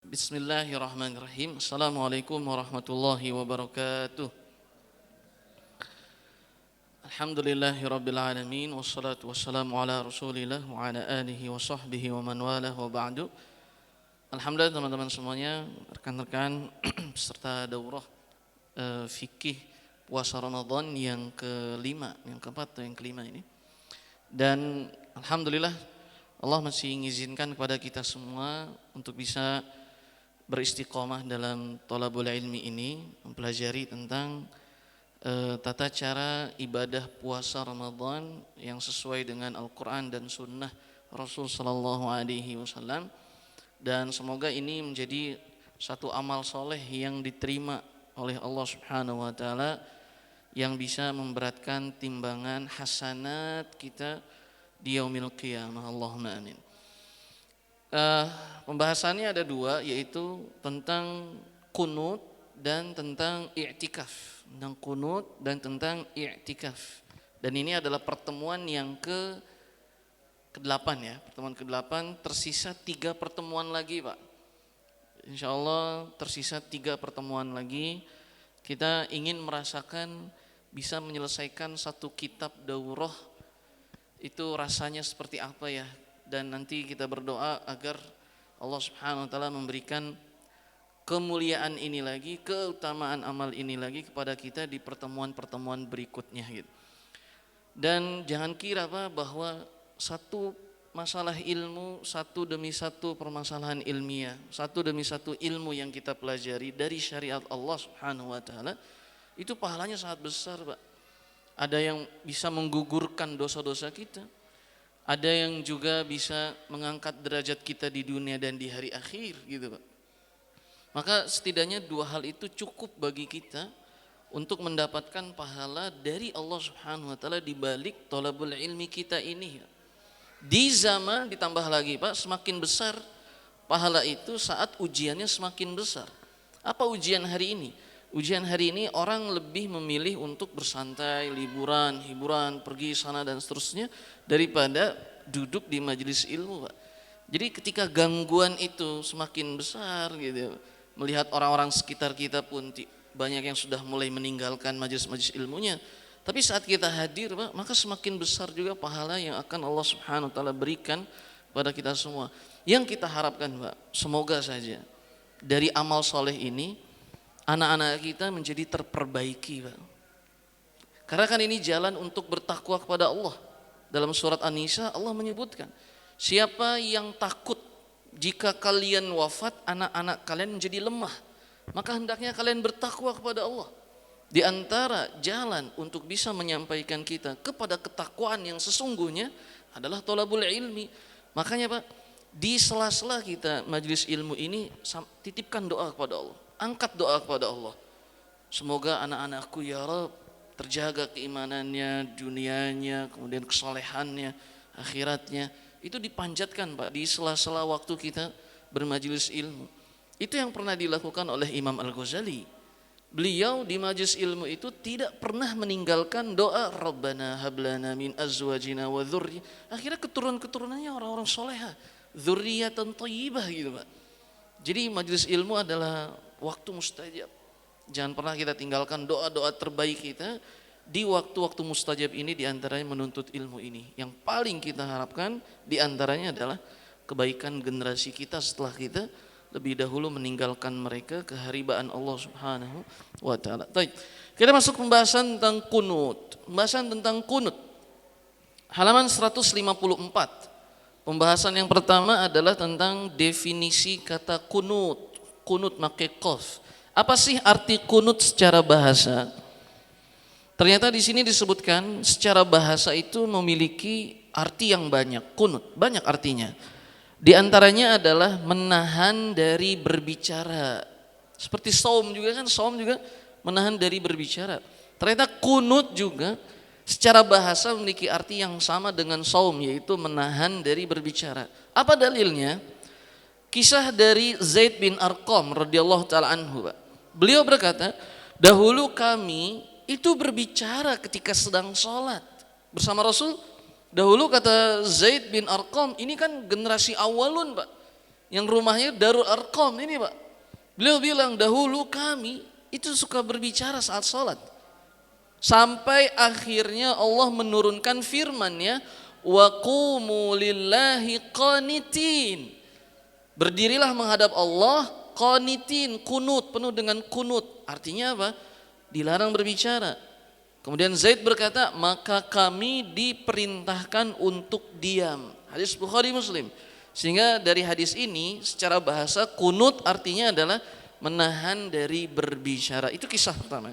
Bismillahirrahmanirrahim. Assalamualaikum warahmatullahi wabarakatuh. Alhamdulillahirabbil alamin wassalatu wassalamu ala Rasulillah wa ala alihi wa sahbihi wa man walah wa ba'du. Alhamdulillah teman-teman semuanya, rekan-rekan peserta daurah fikih puasa Ramadan yang kelima, yang keempat atau yang kelima ini. Dan alhamdulillah Allah masih mengizinkan kepada kita semua untuk bisa beristiqomah dalam thalabul ilmi ini, mempelajari tentang tata cara ibadah puasa Ramadan yang sesuai dengan Al-Quran dan Sunnah Rasul Sallallahu Alaihi Wasallam. Dan semoga ini menjadi satu amal soleh yang diterima oleh Allah Subhanahu Wa Taala, yang bisa memberatkan timbangan hasanat kita di yaumil qiyamah. Allahumma amin. Pembahasannya ada dua, yaitu tentang qunut dan tentang i'tikaf. Tentang qunut dan tentang i'tikaf. Dan ini adalah pertemuan yang ke-8 ya. Pertemuan ke-8, tersisa 3 pertemuan lagi Pak. Insya Allah tersisa 3 pertemuan lagi. Kita ingin merasakan bisa menyelesaikan satu kitab daurah, itu rasanya seperti apa ya. Dan nanti kita berdoa agar Allah Subhanahu Wa Taala memberikan kemuliaan ini lagi, keutamaan amal ini lagi kepada kita di pertemuan-pertemuan berikutnya gitu. Dan jangan kira Pak bahwa satu masalah ilmu, satu demi satu permasalahan ilmiah, satu demi satu ilmu yang kita pelajari dari syariat Allah Subhanahu Wa Taala itu pahalanya sangat besar Pak. Ada yang bisa menggugurkan dosa-dosa kita, ada yang juga bisa mengangkat derajat kita di dunia dan di hari akhir gitu Pak. Maka setidaknya 2 hal itu cukup bagi kita untuk mendapatkan pahala dari Allah Subhanahu Wa Taala di balik thalabul ilmi kita ini. Di zaman ditambah lagi Pak, semakin besar pahala itu saat ujiannya semakin besar. Apa ujian hari ini? Ujian hari ini orang lebih memilih untuk bersantai, liburan, hiburan, pergi sana dan seterusnya daripada duduk di majelis ilmu Pak. Jadi ketika gangguan itu semakin besar gitu, melihat orang-orang sekitar kita pun banyak yang sudah mulai meninggalkan majelis-majelis ilmunya. Tapi saat kita hadir Pak, maka semakin besar juga pahala yang akan Allah Subhanahu Wa Taala berikan pada kita semua. Yang kita harapkan Pak, semoga saja dari amal soleh ini anak-anak kita menjadi terperbaiki Pak. Karena kan ini jalan untuk bertakwa kepada Allah. Dalam surat An-Nisa Allah menyebutkan, siapa yang takut jika kalian wafat anak-anak kalian menjadi lemah, maka hendaknya kalian bertakwa kepada Allah. Di antara jalan untuk bisa menyampaikan kita kepada ketakwaan yang sesungguhnya adalah thalabul ilmi. Makanya Pak, di sela-sela kita majelis ilmu ini titipkan doa kepada Allah. Angkat doa kepada Allah. Semoga anak-anakku ya Rabb terjaga keimanannya, dunianya, kemudian kesolehannya, akhiratnya. Itu dipanjatkan Pak di sela-sela waktu kita bermajelis ilmu. Itu yang pernah dilakukan oleh Imam Al-Ghazali. Beliau di majelis ilmu itu tidak pernah meninggalkan doa Rabbana hablana min azwajina wa dzurri. Akhirnya keturunan-keturunannya orang-orang soleha, dzurriatan thayyibah gitu Pak. Jadi majelis ilmu adalah waktu mustajab. Jangan pernah kita tinggalkan doa-doa terbaik kita di waktu-waktu mustajab ini, diantaranya menuntut ilmu ini. Yang paling kita harapkan diantaranya adalah kebaikan generasi kita setelah kita lebih dahulu meninggalkan mereka keharibaan Allah Subhanahu Wa Taala. Baik, kita masuk pembahasan tentang qunut. Pembahasan tentang qunut. Halaman 154. Pembahasan yang pertama adalah tentang definisi kata qunut. Qunut pakai qaf. Apa sih arti qunut secara bahasa? Ternyata di sini disebutkan secara bahasa itu memiliki arti yang banyak. Qunut banyak artinya. Di antaranya adalah menahan dari berbicara. Seperti saum juga kan, saum juga menahan dari berbicara. Ternyata qunut juga secara bahasa memiliki arti yang sama dengan saum, yaitu menahan dari berbicara. Apa dalilnya? Kisah dari Zaid bin Arqam radhiyallahu taala anhu. Beliau berkata, dahulu kami itu berbicara ketika sedang sholat bersama Rasul. Dahulu kata Zaid bin Arqam, ini kan generasi awalun Pak, yang rumahnya Darul Arqam ini Pak. Beliau bilang dahulu kami itu suka berbicara saat sholat. Sampai akhirnya Allah menurunkan firman-Nya, wa qumu lillahi qanitin. Berdirilah menghadap Allah qanitin, kunut, penuh dengan kunut. Artinya apa? Dilarang berbicara. Kemudian Zaid berkata, maka kami diperintahkan untuk diam. Hadis Bukhari Muslim. Sehingga dari hadis ini secara bahasa kunut artinya adalah menahan dari berbicara. Itu kisah pertama.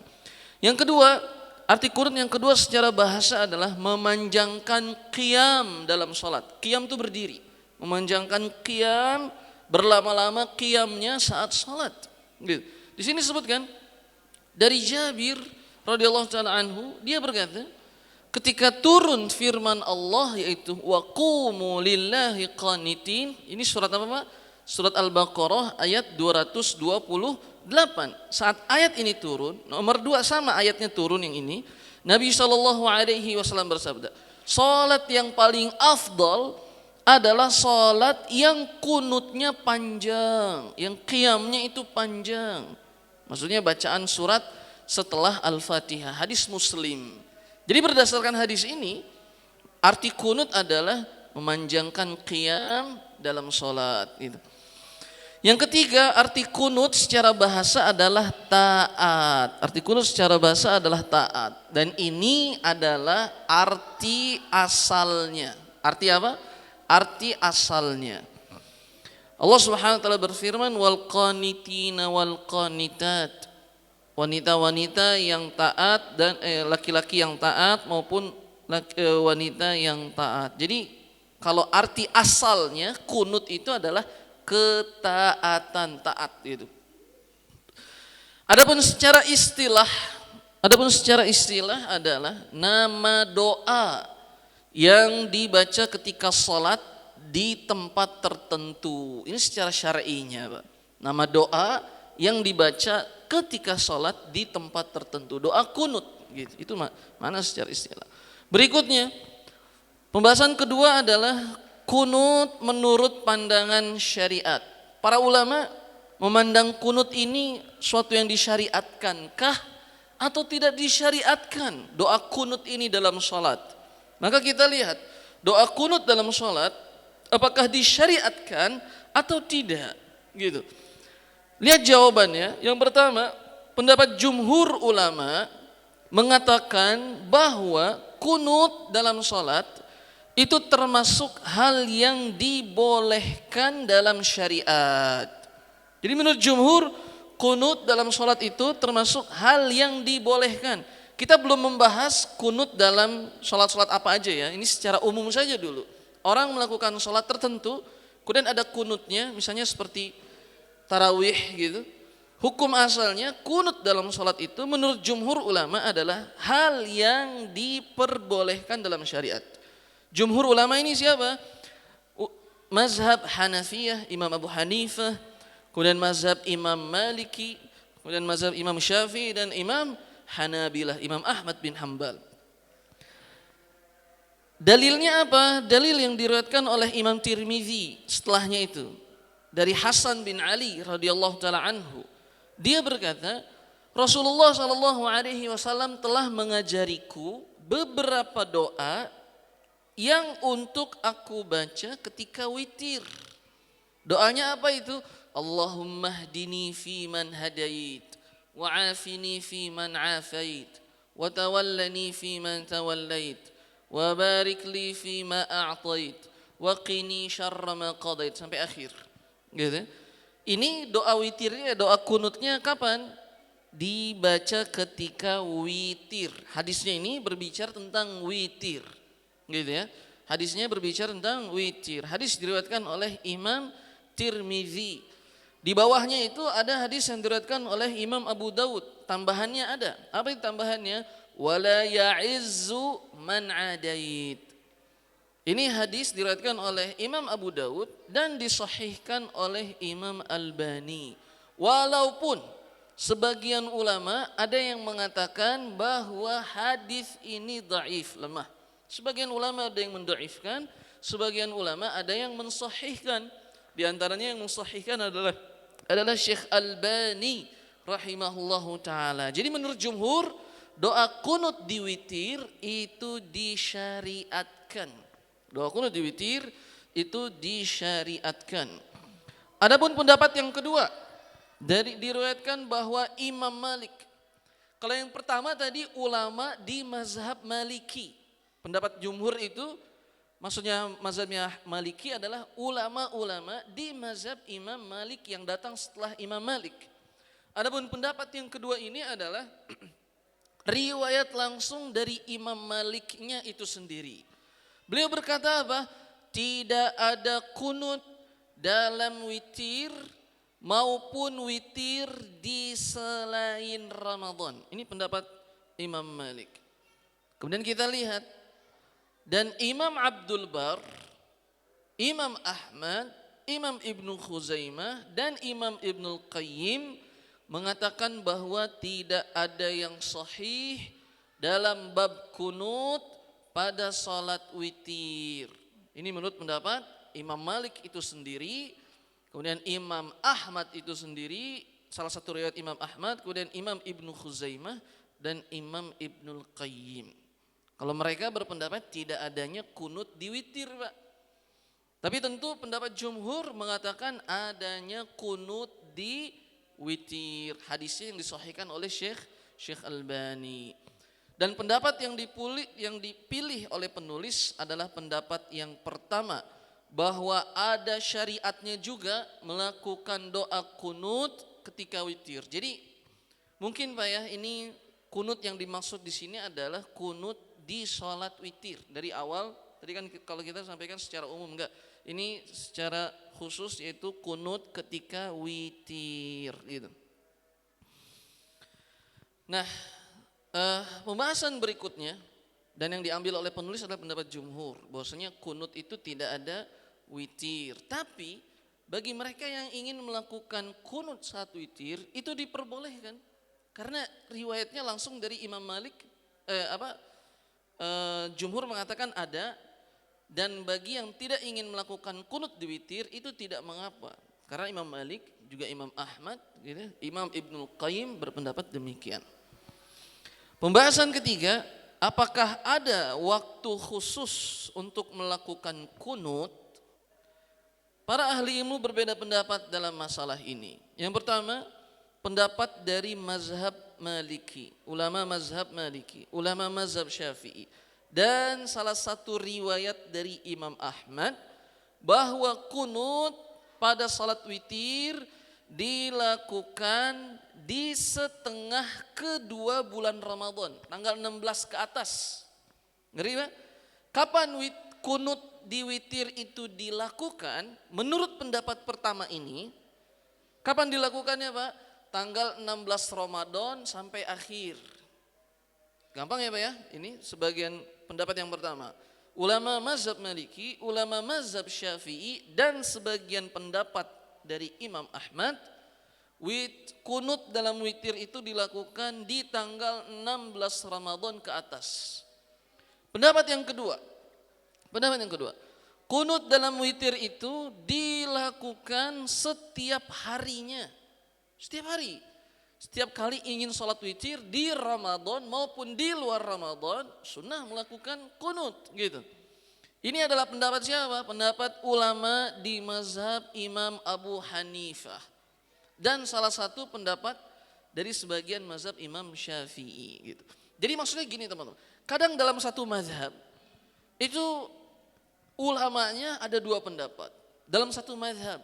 Yang kedua, arti kunut yang kedua secara bahasa adalah memanjangkan qiyam dalam sholat. Qiyam itu berdiri. Memanjangkan qiyam, berlama-lama qiyamnya saat sholat. Gitu. Di sini disebutkan dari Jabir radhiyallahu taala anhu, dia berkata, ketika turun firman Allah yaitu wa qumu lillahi qanitin, ini surat apa Pak? Surat Al-Baqarah ayat 228. Saat ayat ini turun, nomor 2 sama ayatnya turun yang ini, Nabi SAW bersabda, salat yang paling afdal adalah salat yang kunutnya panjang, yang qiyamnya itu panjang. Maksudnya bacaan surat setelah Al-Fatihah, hadis Muslim. Jadi berdasarkan hadis ini, arti kunut adalah memanjangkan qiyam dalam salat gitu. Yang ketiga, arti kunut secara bahasa adalah taat. Arti kunut secara bahasa adalah taat. Dan ini adalah arti asalnya. Arti apa? Arti asalnya. Allah Subhanahu wa taala berfirman, wal qanitina wal qanitat. Wanita-wanita yang taat dan laki-laki yang taat maupun wanita yang taat. Jadi kalau arti asalnya kunut itu adalah ketaatan, taat itu. Adapun secara istilah adalah nama doa yang dibaca ketika sholat di tempat tertentu. Ini secara syar'inya, Pak. Nama doa yang dibaca ketika sholat di tempat tertentu. Doa kunut, gitu. Itu mana secara istilah. Berikutnya, pembahasan kedua adalah kunut menurut pandangan syariat. Para ulama memandang kunut ini suatu yang disyariatkankah atau tidak disyariatkan doa kunut ini dalam sholat. Maka kita lihat doa kunut dalam sholat apakah disyariatkan atau tidak gitu. Lihat jawabannya. Yang pertama, pendapat jumhur ulama mengatakan bahwa kunut dalam sholat itu termasuk hal yang dibolehkan dalam syariat. Jadi menurut jumhur, kunut dalam sholat itu termasuk hal yang dibolehkan. Kita belum membahas kunut dalam sholat-sholat apa aja ya. Ini secara umum saja dulu. Orang melakukan sholat tertentu, kemudian ada kunutnya, misalnya seperti tarawih gitu. Hukum asalnya kunut dalam sholat itu menurut jumhur ulama adalah hal yang diperbolehkan dalam syariat. Jumhur ulama ini siapa? Mazhab Hanafiyah, Imam Abu Hanifah, kemudian mazhab Imam Maliki, kemudian mazhab Imam Syafi'i dan Imam Hanabilah, Imam Ahmad bin Hanbal. Dalilnya apa? Dalil yang diriwayatkan oleh Imam Tirmizi setelahnya itu dari Hasan bin Ali radhiyallahu taala anhu. Dia berkata, Rasulullah sallallahu alaihi wasallam telah mengajariku beberapa doa yang untuk aku baca ketika witir. Doanya apa itu? Allahumma hdini fi man hadait, wa afini fi man afait, wa tawallani fi man tawallait, wa barik li fi ma a'tait, wa qini syarra ma qadait, sampai akhir. Gitu. Ini doa witirnya, doa kunutnya kapan? Dibaca ketika witir. Hadisnya ini berbicara tentang witir. Gitu ya. Hadisnya berbicara tentang witir. Hadis diriwayatkan oleh Imam Tirmizi. Di bawahnya itu ada hadis yang diriwayatkan oleh Imam Abu Daud. Tambahannya ada. Apa itu tambahannya? Wala ya'izzu man adait. Ini hadis diriwayatkan oleh Imam Abu Daud dan disahihkan oleh Imam Albani. Walaupun sebagian ulama ada yang mengatakan bahwa hadis ini dhaif, lemah. Sebagian ulama ada yang mendaifkan, sebagian ulama ada yang mensahihkan. Di antaranya yang mensahihkan adalah Syekh Albani rahimahullahu taala. Jadi menurut jumhur doa kunut di witir itu disyariatkan. Doa kunut di witir itu disyariatkan. Adapun pendapat yang kedua diriwayatkan bahwa Imam Malik. Kalau yang pertama tadi ulama di mazhab Maliki. Pendapat jumhur itu maksudnya mazhabnya Maliki adalah ulama-ulama di mazhab Imam Malik yang datang setelah Imam Malik. Adapun pendapat yang kedua ini adalah riwayat langsung dari Imam Maliknya itu sendiri. Beliau berkata apa? Tidak ada kunut dalam witir maupun witir di selain Ramadan. Ini pendapat Imam Malik. Kemudian kita lihat, dan Imam Abdul Bar, Imam Ahmad, Imam Ibnu Khuzaimah, dan Imam Ibnul Qayyim mengatakan bahwa tidak ada yang sahih dalam bab kunut pada salat witir. Ini menurut pendapat Imam Malik itu sendiri, kemudian Imam Ahmad itu sendiri, salah satu riwayat Imam Ahmad, kemudian Imam Ibnu Khuzaimah dan Imam Ibnul Qayyim. Kalau mereka berpendapat tidak adanya kunut di witir, Pak. Tapi tentu pendapat jumhur mengatakan adanya kunut di witir. Hadisnya yang disahihkan oleh Syekh Albani. Dan pendapat yang dipilih oleh penulis adalah pendapat yang pertama, bahwa ada syariatnya juga melakukan doa kunut ketika witir. Jadi mungkin Pak ya, ini kunut yang dimaksud di sini adalah kunut di sholat witir dari awal. Tadi kan kalau kita sampaikan secara umum, enggak. Ini secara khusus yaitu kunut ketika witir gitu. Nah, pembahasan berikutnya dan yang diambil oleh penulis adalah pendapat jumhur bahwasanya kunut itu tidak ada witir. Tapi bagi mereka yang ingin melakukan kunut saat witir itu diperbolehkan karena riwayatnya langsung dari Imam Malik. Jumhur mengatakan ada, dan bagi yang tidak ingin melakukan kunut di witir itu tidak mengapa karena Imam Malik juga Imam Ahmad gitu, Imam Ibnul Qayyim berpendapat demikian. Pembahasan ketiga, apakah ada waktu khusus untuk melakukan kunut? Para ahli ilmu berbeda pendapat dalam masalah ini. Yang pertama, pendapat dari mazhab Maliki, ulama mazhab Maliki, ulama mazhab Syafi'i, dan salah satu riwayat dari Imam Ahmad bahwa kunut pada salat witir dilakukan di setengah kedua bulan Ramadan, tanggal 16 ke atas. Ngeri Pak? Kapan kunut di witir itu dilakukan? Menurut pendapat pertama ini, kapan dilakukannya Pak? Tanggal 16 Ramadan sampai akhir. Gampang ya Pak ya? Ini sebagian pendapat yang pertama. Ulama mazhab Maliki, ulama mazhab Syafi'i, dan sebagian pendapat dari Imam Ahmad, kunut dalam witir itu dilakukan di tanggal 16 Ramadan ke atas. Pendapat yang kedua, kunut dalam witir itu dilakukan setiap harinya. Setiap hari, setiap kali ingin sholat witir di Ramadan maupun di luar Ramadan, sunnah melakukan kunut gitu. Ini adalah pendapat siapa? Pendapat ulama di mazhab Imam Abu Hanifah dan salah satu pendapat dari sebagian mazhab Imam Syafi'i gitu. Jadi maksudnya gini teman-teman, kadang dalam satu mazhab itu ulamanya ada dua pendapat dalam satu mazhab.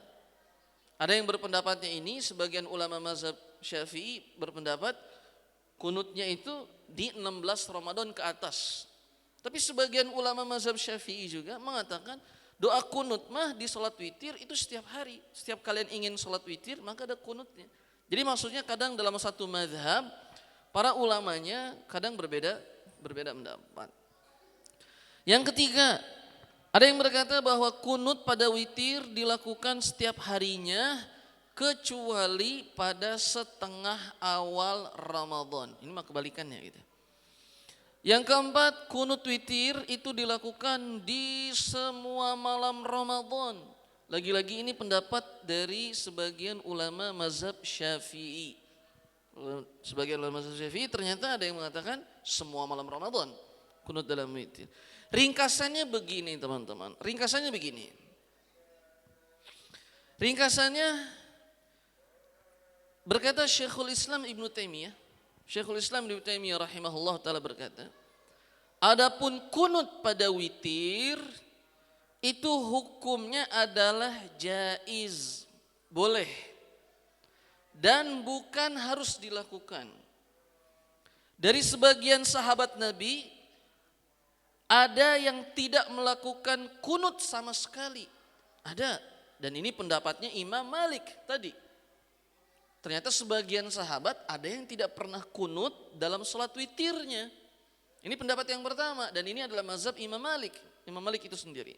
Ada yang berpendapatnya ini, sebagian ulama mazhab Syafi'i berpendapat kunutnya itu di 16 Ramadan ke atas. Tapi sebagian ulama mazhab Syafi'i juga mengatakan doa kunut mah di sholat witir itu setiap hari. Setiap kalian ingin sholat witir maka ada kunutnya. Jadi maksudnya kadang dalam satu mazhab para ulamanya kadang berbeda pendapat. Yang ketiga, ada yang berkata bahwa kunut pada witir dilakukan setiap harinya kecuali pada setengah awal Ramadan. Ini mah kebalikannya gitu. Yang keempat, kunut witir itu dilakukan di semua malam Ramadan. Lagi-lagi ini pendapat dari sebagian ulama mazhab Syafi'i. Sebagian ulama mazhab Syafi'i ternyata ada yang mengatakan semua malam Ramadan kunut dalam witir. Ringkasannya begini teman-teman. Ringkasannya berkata Syekhul Islam Ibnu Taimiyah. Syekhul Islam Ibnu Taimiyah rahimahullah taala berkata, adapun kunut pada witir itu hukumnya adalah jaiz, boleh, dan bukan harus dilakukan. Dari sebagian sahabat Nabi ada yang tidak melakukan kunut sama sekali, ada, dan ini pendapatnya Imam Malik tadi. Ternyata sebagian sahabat ada yang tidak pernah kunut dalam sholat witirnya. Ini pendapat yang pertama, dan ini adalah mazhab Imam Malik itu sendiri.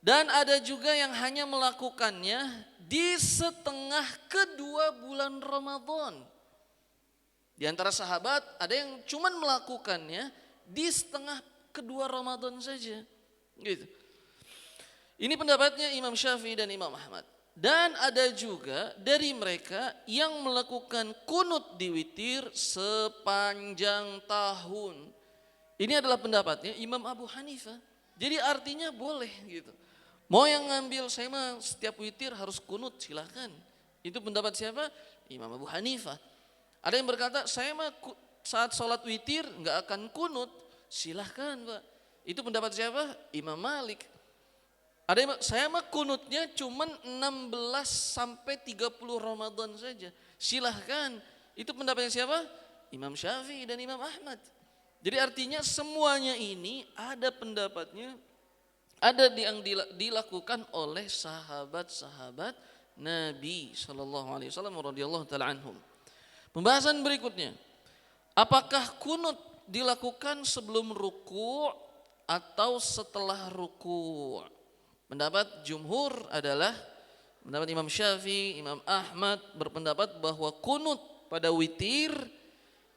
Dan ada juga yang hanya melakukannya di setengah kedua bulan Ramadan. Di antara sahabat ada yang cuma melakukannya di setengah kedua Ramadan saja. Gitu. Ini pendapatnya Imam Syafi'i dan Imam Ahmad. Dan ada juga dari mereka yang melakukan kunut di witir sepanjang tahun. Ini adalah pendapatnya Imam Abu Hanifah. Jadi artinya boleh gitu. Mau yang ngambil saya mah setiap witir harus kunut, silahkan. Itu pendapat siapa? Imam Abu Hanifah. Ada yang berkata saya mah saat sholat witir nggak akan kunut, silahkan Pak. Itu pendapat siapa? Imam Malik. Ada yang saya mah kunutnya cuman 16 sampai 30 Ramadan saja, silahkan. Itu pendapatnya siapa? Imam Syafi'i dan Imam Ahmad. Jadi artinya semuanya ini ada pendapatnya, ada yang dilakukan oleh sahabat-sahabat Nabi sallallahu alaihi wasallam radhiyallahu taala anhum. Pembahasan berikutnya, apakah kunut dilakukan sebelum ruku' atau setelah ruku'? Pendapat jumhur adalah pendapat Imam Syafi'i, Imam Ahmad berpendapat bahwa kunut pada witir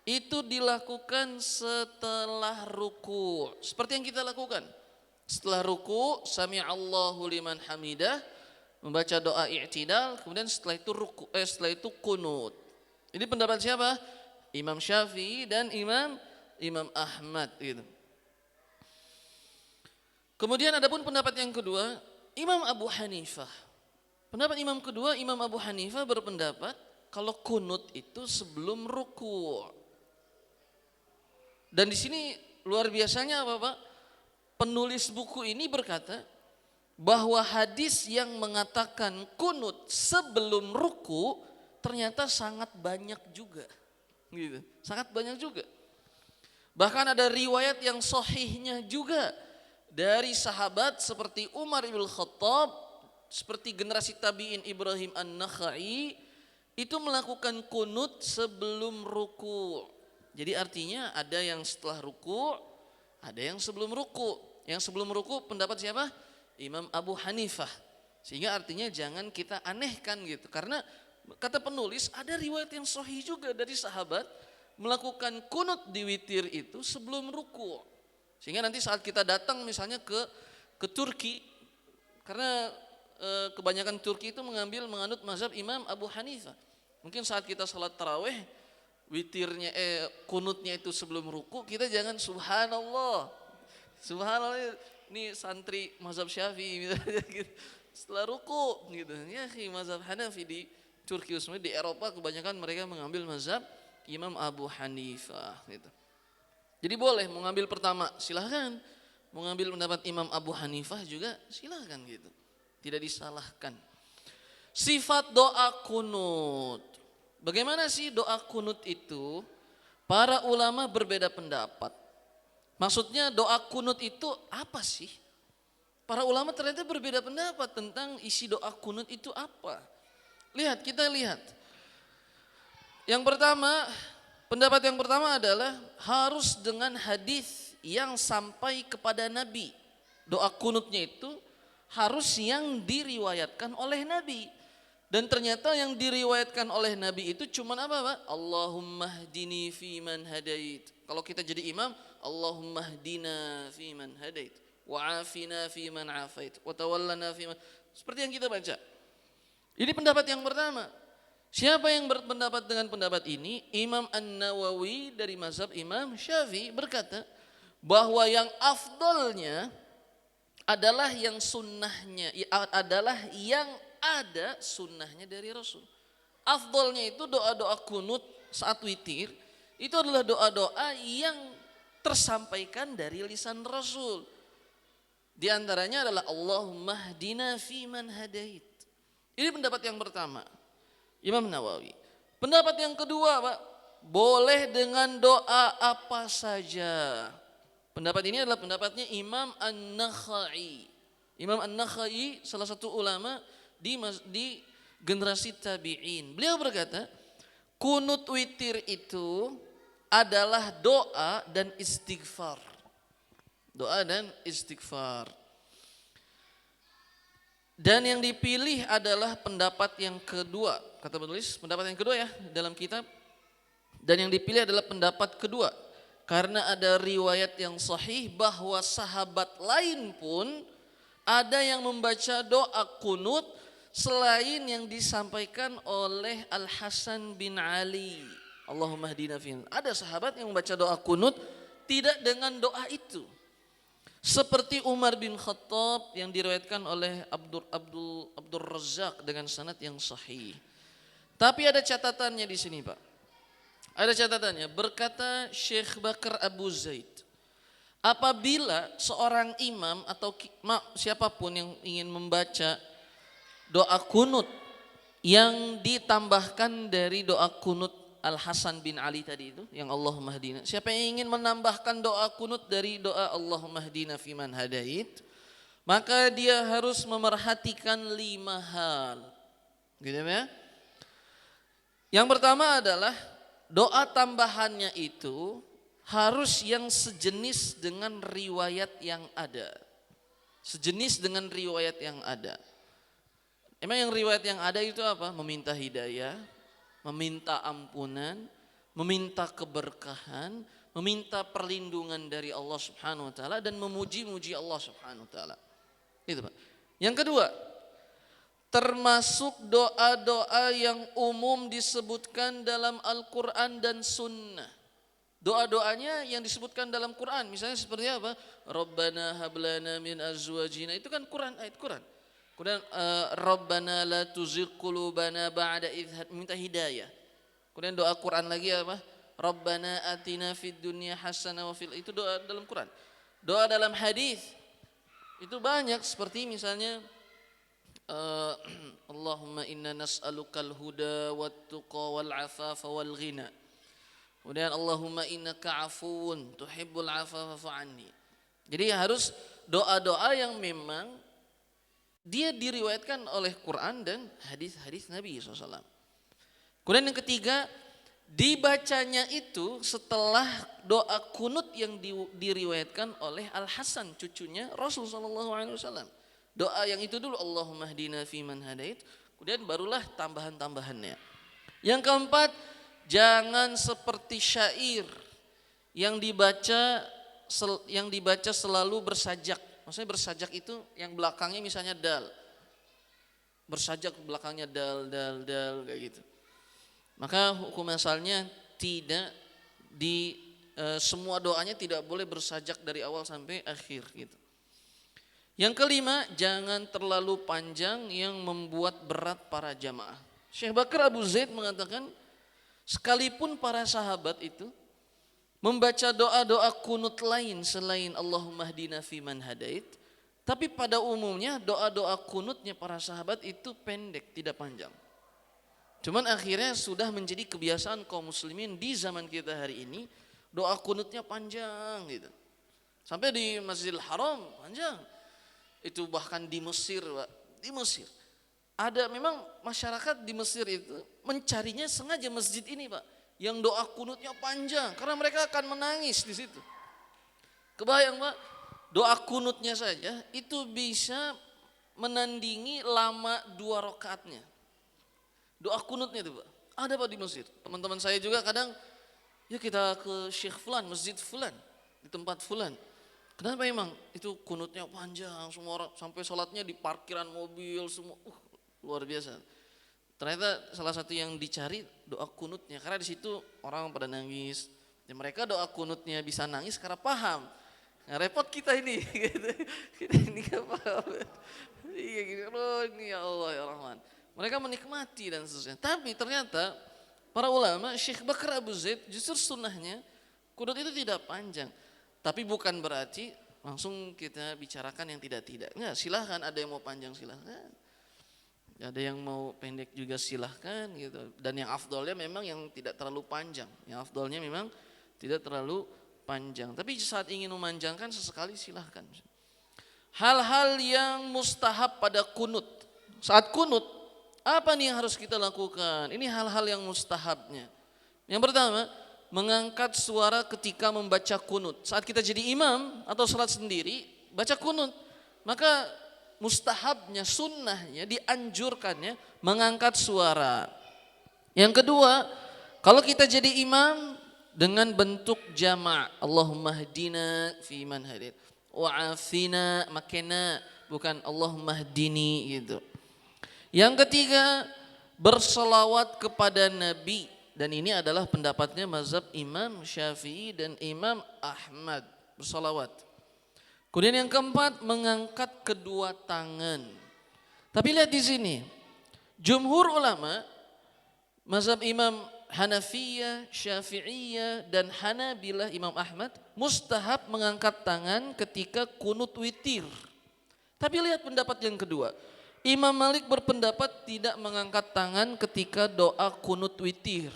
itu dilakukan setelah ruku'. Seperti yang kita lakukan. Setelah ruku, sami'allahu liman hamidah, membaca doa i'tidal, kemudian setelah itu kunut. Ini pendapat siapa? Imam Syafi'i dan Imam Ahmad gitu. Kemudian adapun pendapat yang kedua, Imam Abu Hanifah. Pendapat Imam kedua, Imam Abu Hanifah berpendapat kalau kunut itu sebelum ruku'. Dan di sini luar biasanya apa Pak? Penulis buku ini berkata bahwa hadis yang mengatakan kunut sebelum ruku ternyata sangat banyak juga. Gitu. Sangat banyak juga. Bahkan ada riwayat yang sahihnya juga dari sahabat seperti Umar ibn Khattab, seperti generasi tabi'in Ibrahim an-Nakhai itu melakukan kunut sebelum ruku. Jadi artinya ada yang setelah ruku, ada yang sebelum ruku. Yang sebelum ruku pendapat siapa? Imam Abu Hanifah. Sehingga artinya jangan kita anehkan gitu. Karena kata penulis ada riwayat yang sahih juga dari sahabat melakukan kunut di witir itu sebelum ruku. Sehingga nanti saat kita datang misalnya ke Turki, karena kebanyakan Turki itu menganut mazhab Imam Abu Hanifah. Mungkin saat kita salat tarawih witirnya kunutnya itu sebelum ruku, kita jangan subhanallah ini santri mazhab Syafi'i misalnya gitu. Setelah ruku gitu. Ya mazhab Hanafi di Turki di Eropa kebanyakan mereka mengambil mazhab Imam Abu Hanifah gitu. Jadi boleh mengambil pertama silahkan, mengambil pendapat Imam Abu Hanifah juga silahkan gitu. Tidak disalahkan. Sifat doa kunut. Bagaimana sih doa kunut itu? Para ulama berbeda pendapat. Maksudnya doa kunut itu apa sih? Para ulama ternyata berbeda pendapat tentang isi doa kunut itu apa. Kita lihat. Yang pertama, pendapat yang pertama adalah harus dengan hadis yang sampai kepada Nabi. Doa kunutnya itu harus yang diriwayatkan oleh Nabi. Dan ternyata yang diriwayatkan oleh Nabi itu cuma apa Pak? Allahumma hdini fi man hadait. Kalau kita jadi imam, Allahumma hdina fi man hadait. Wa afina fi man afait. Wa tawallana fi man. Seperti yang kita baca. Ini pendapat yang pertama. Siapa yang berpendapat dengan pendapat ini? Imam An-Nawawi dari mazhab Imam Syafi'i berkata bahwa yang afdolnya adalah yang sunnahnya, adalah yang ada sunnahnya dari Rasul. Afdolnya itu doa-doa kunut saat witir, itu adalah doa-doa yang tersampaikan dari lisan Rasul. Di antaranya adalah Allahumma hdina fiman hadait. Ini pendapat yang pertama, Imam Nawawi. Pendapat yang kedua, Pak, boleh dengan doa apa saja. Pendapat ini adalah pendapatnya Imam An-Nakhai. Imam An-Nakhai salah satu ulama di generasi tabi'in. Beliau berkata, kunut witir itu adalah doa dan istighfar. Doa dan istighfar. Dan yang dipilih adalah pendapat yang kedua. Kata penulis, pendapat yang kedua ya dalam kitab. Dan yang dipilih adalah pendapat kedua. Karena ada riwayat yang sahih bahwa sahabat lain pun ada yang membaca doa kunut selain yang disampaikan oleh Al-Hasan bin Ali. Allahumma hdina fiman. Ada sahabat yang membaca doa kunut tidak dengan doa itu. Seperti Umar bin Khattab yang diriwayatkan oleh Abdul Razzaq dengan sanad yang sahih. Tapi ada catatannya di sini, Pak. Ada catatannya, berkata Syekh Bakar Abu Zaid, apabila seorang imam atau siapapun yang ingin membaca doa kunut yang ditambahkan dari doa kunut Al-Hasan bin Ali tadi itu, yang Allahumma hdina. Siapa yang ingin menambahkan doa kunut dari doa Allahumma hdina fiman hadait, maka dia harus memerhatikan 5 hal. Gitu ya. Yang pertama adalah doa tambahannya itu harus yang sejenis dengan riwayat yang ada. Sejenis dengan riwayat yang ada. Emang yang riwayat yang ada itu apa? Meminta hidayah, meminta ampunan, meminta keberkahan, meminta perlindungan dari Allah Subhanahu wa taala dan memuji-muji Allah Subhanahu wa taala. Itu, Pak. Yang kedua, termasuk doa-doa yang umum disebutkan dalam Al-Quran dan Sunnah. Doa-doanya yang disebutkan dalam Quran, misalnya seperti apa? Rabbana hablana min azwajina, itu kan Quran, ayat Quran. Kemudian Rabbana la tuzigh qulubana ba'da idh minta hidayah. Kemudian doa Quran lagi apa? Rabbana atina fid dunya hasanah wa fil, itu doa dalam Quran. Doa dalam hadis itu banyak, seperti misalnya Allahumma inna nas'alukal huda wat tuqa wal afafa wal ghina. Kemudian Allahumma innaka afuwun tuhibbul afafa fa'anni. Jadi harus doa-doa yang memang dia diriwayatkan oleh Quran dan hadis-hadis Nabi SAW. Kemudian yang ketiga, dibacanya itu setelah doa kunut yang diriwayatkan oleh Al-Hasan, cucunya Rasul SAW. Doa yang itu dulu, Allahumma hdina fiman hadait, kemudian barulah tambahan-tambahannya. Yang keempat, jangan seperti syair yang dibaca selalu bersajak. Maksudnya bersajak itu yang belakangnya misalnya dal. Bersajak belakangnya dal kayak gitu. Maka hukum asalnya tidak semua doanya tidak boleh bersajak dari awal sampai akhir gitu. Yang kelima, jangan terlalu panjang yang membuat berat para jamaah. Syekh Bakar Abu Zaid mengatakan, sekalipun para sahabat itu membaca doa-doa kunut lain selain Allahumma hdina fiman hadait, tapi pada umumnya doa-doa kunutnya para sahabat itu pendek, tidak panjang. Cuman akhirnya sudah menjadi kebiasaan kaum muslimin di zaman kita hari ini, doa kunutnya panjang gitu. Sampai di Masjidil Haram panjang. Itu bahkan di Mesir, Pak. Di Mesir ada memang masyarakat di Mesir itu mencarinya sengaja masjid ini, Pak, yang doa kunutnya panjang karena mereka akan menangis di situ. Kebayang, Pak, doa kunutnya saja itu bisa menandingi lama 2 rakaatnya. Doa kunutnya itu, Pak. Ada, Pak, di Mesir. Teman-teman saya juga kadang, ya kita ke Syekh Fulan, masjid Fulan, di tempat Fulan. Kenapa emang? Itu kunutnya panjang, semua orang sampai sholatnya di parkiran mobil semua, luar biasa. Ternyata salah satu yang dicari doa kunutnya, karena di situ orang pada nangis. Dan mereka doa kunutnya bisa nangis karena paham. Nah, repot kita ini, gitu. Kita ini gak paham. Iya gitu, loh ini ya Allah ya Rahman. Mereka menikmati dan seterusnya. Tapi ternyata para ulama, Syekh Bakar Abu Zaid justru sunnahnya kunut itu tidak panjang. Tapi bukan berarti langsung kita bicarakan yang tidak-tidak. Enggak, silahkan ada yang mau panjang silahkan. Ada yang mau pendek juga silahkan gitu. Dan yang afdolnya memang yang tidak terlalu panjang. Yang afdolnya memang tidak terlalu panjang. Tapi saat ingin memanjangkan sesekali silahkan. Hal-hal yang mustahab pada kunut. Saat kunut, apa nih yang harus kita lakukan? Ini hal-hal yang mustahabnya. Yang pertama, mengangkat suara ketika membaca kunut. Saat kita jadi imam atau salat sendiri, baca kunut. Maka mustahabnya, sunnahnya, dianjurkannya mengangkat suara. Yang kedua, kalau kita jadi imam dengan bentuk jama', Allahumma hdina fi man hadait, wa'afina makena, bukan Allahumma hdini gitu. Yang ketiga, berselawat kepada Nabi, dan ini adalah pendapatnya mazhab Imam Syafi'i dan Imam Ahmad, berselawat. Kemudian yang keempat, mengangkat kedua tangan. Tapi lihat di sini, jumhur ulama mazhab Imam Hanafiyah, Syafi'iyah dan Hanabilah, Imam Ahmad, mustahab mengangkat tangan ketika kunut witir. Tapi lihat pendapat yang kedua, Imam Malik berpendapat tidak mengangkat tangan ketika doa kunut witir.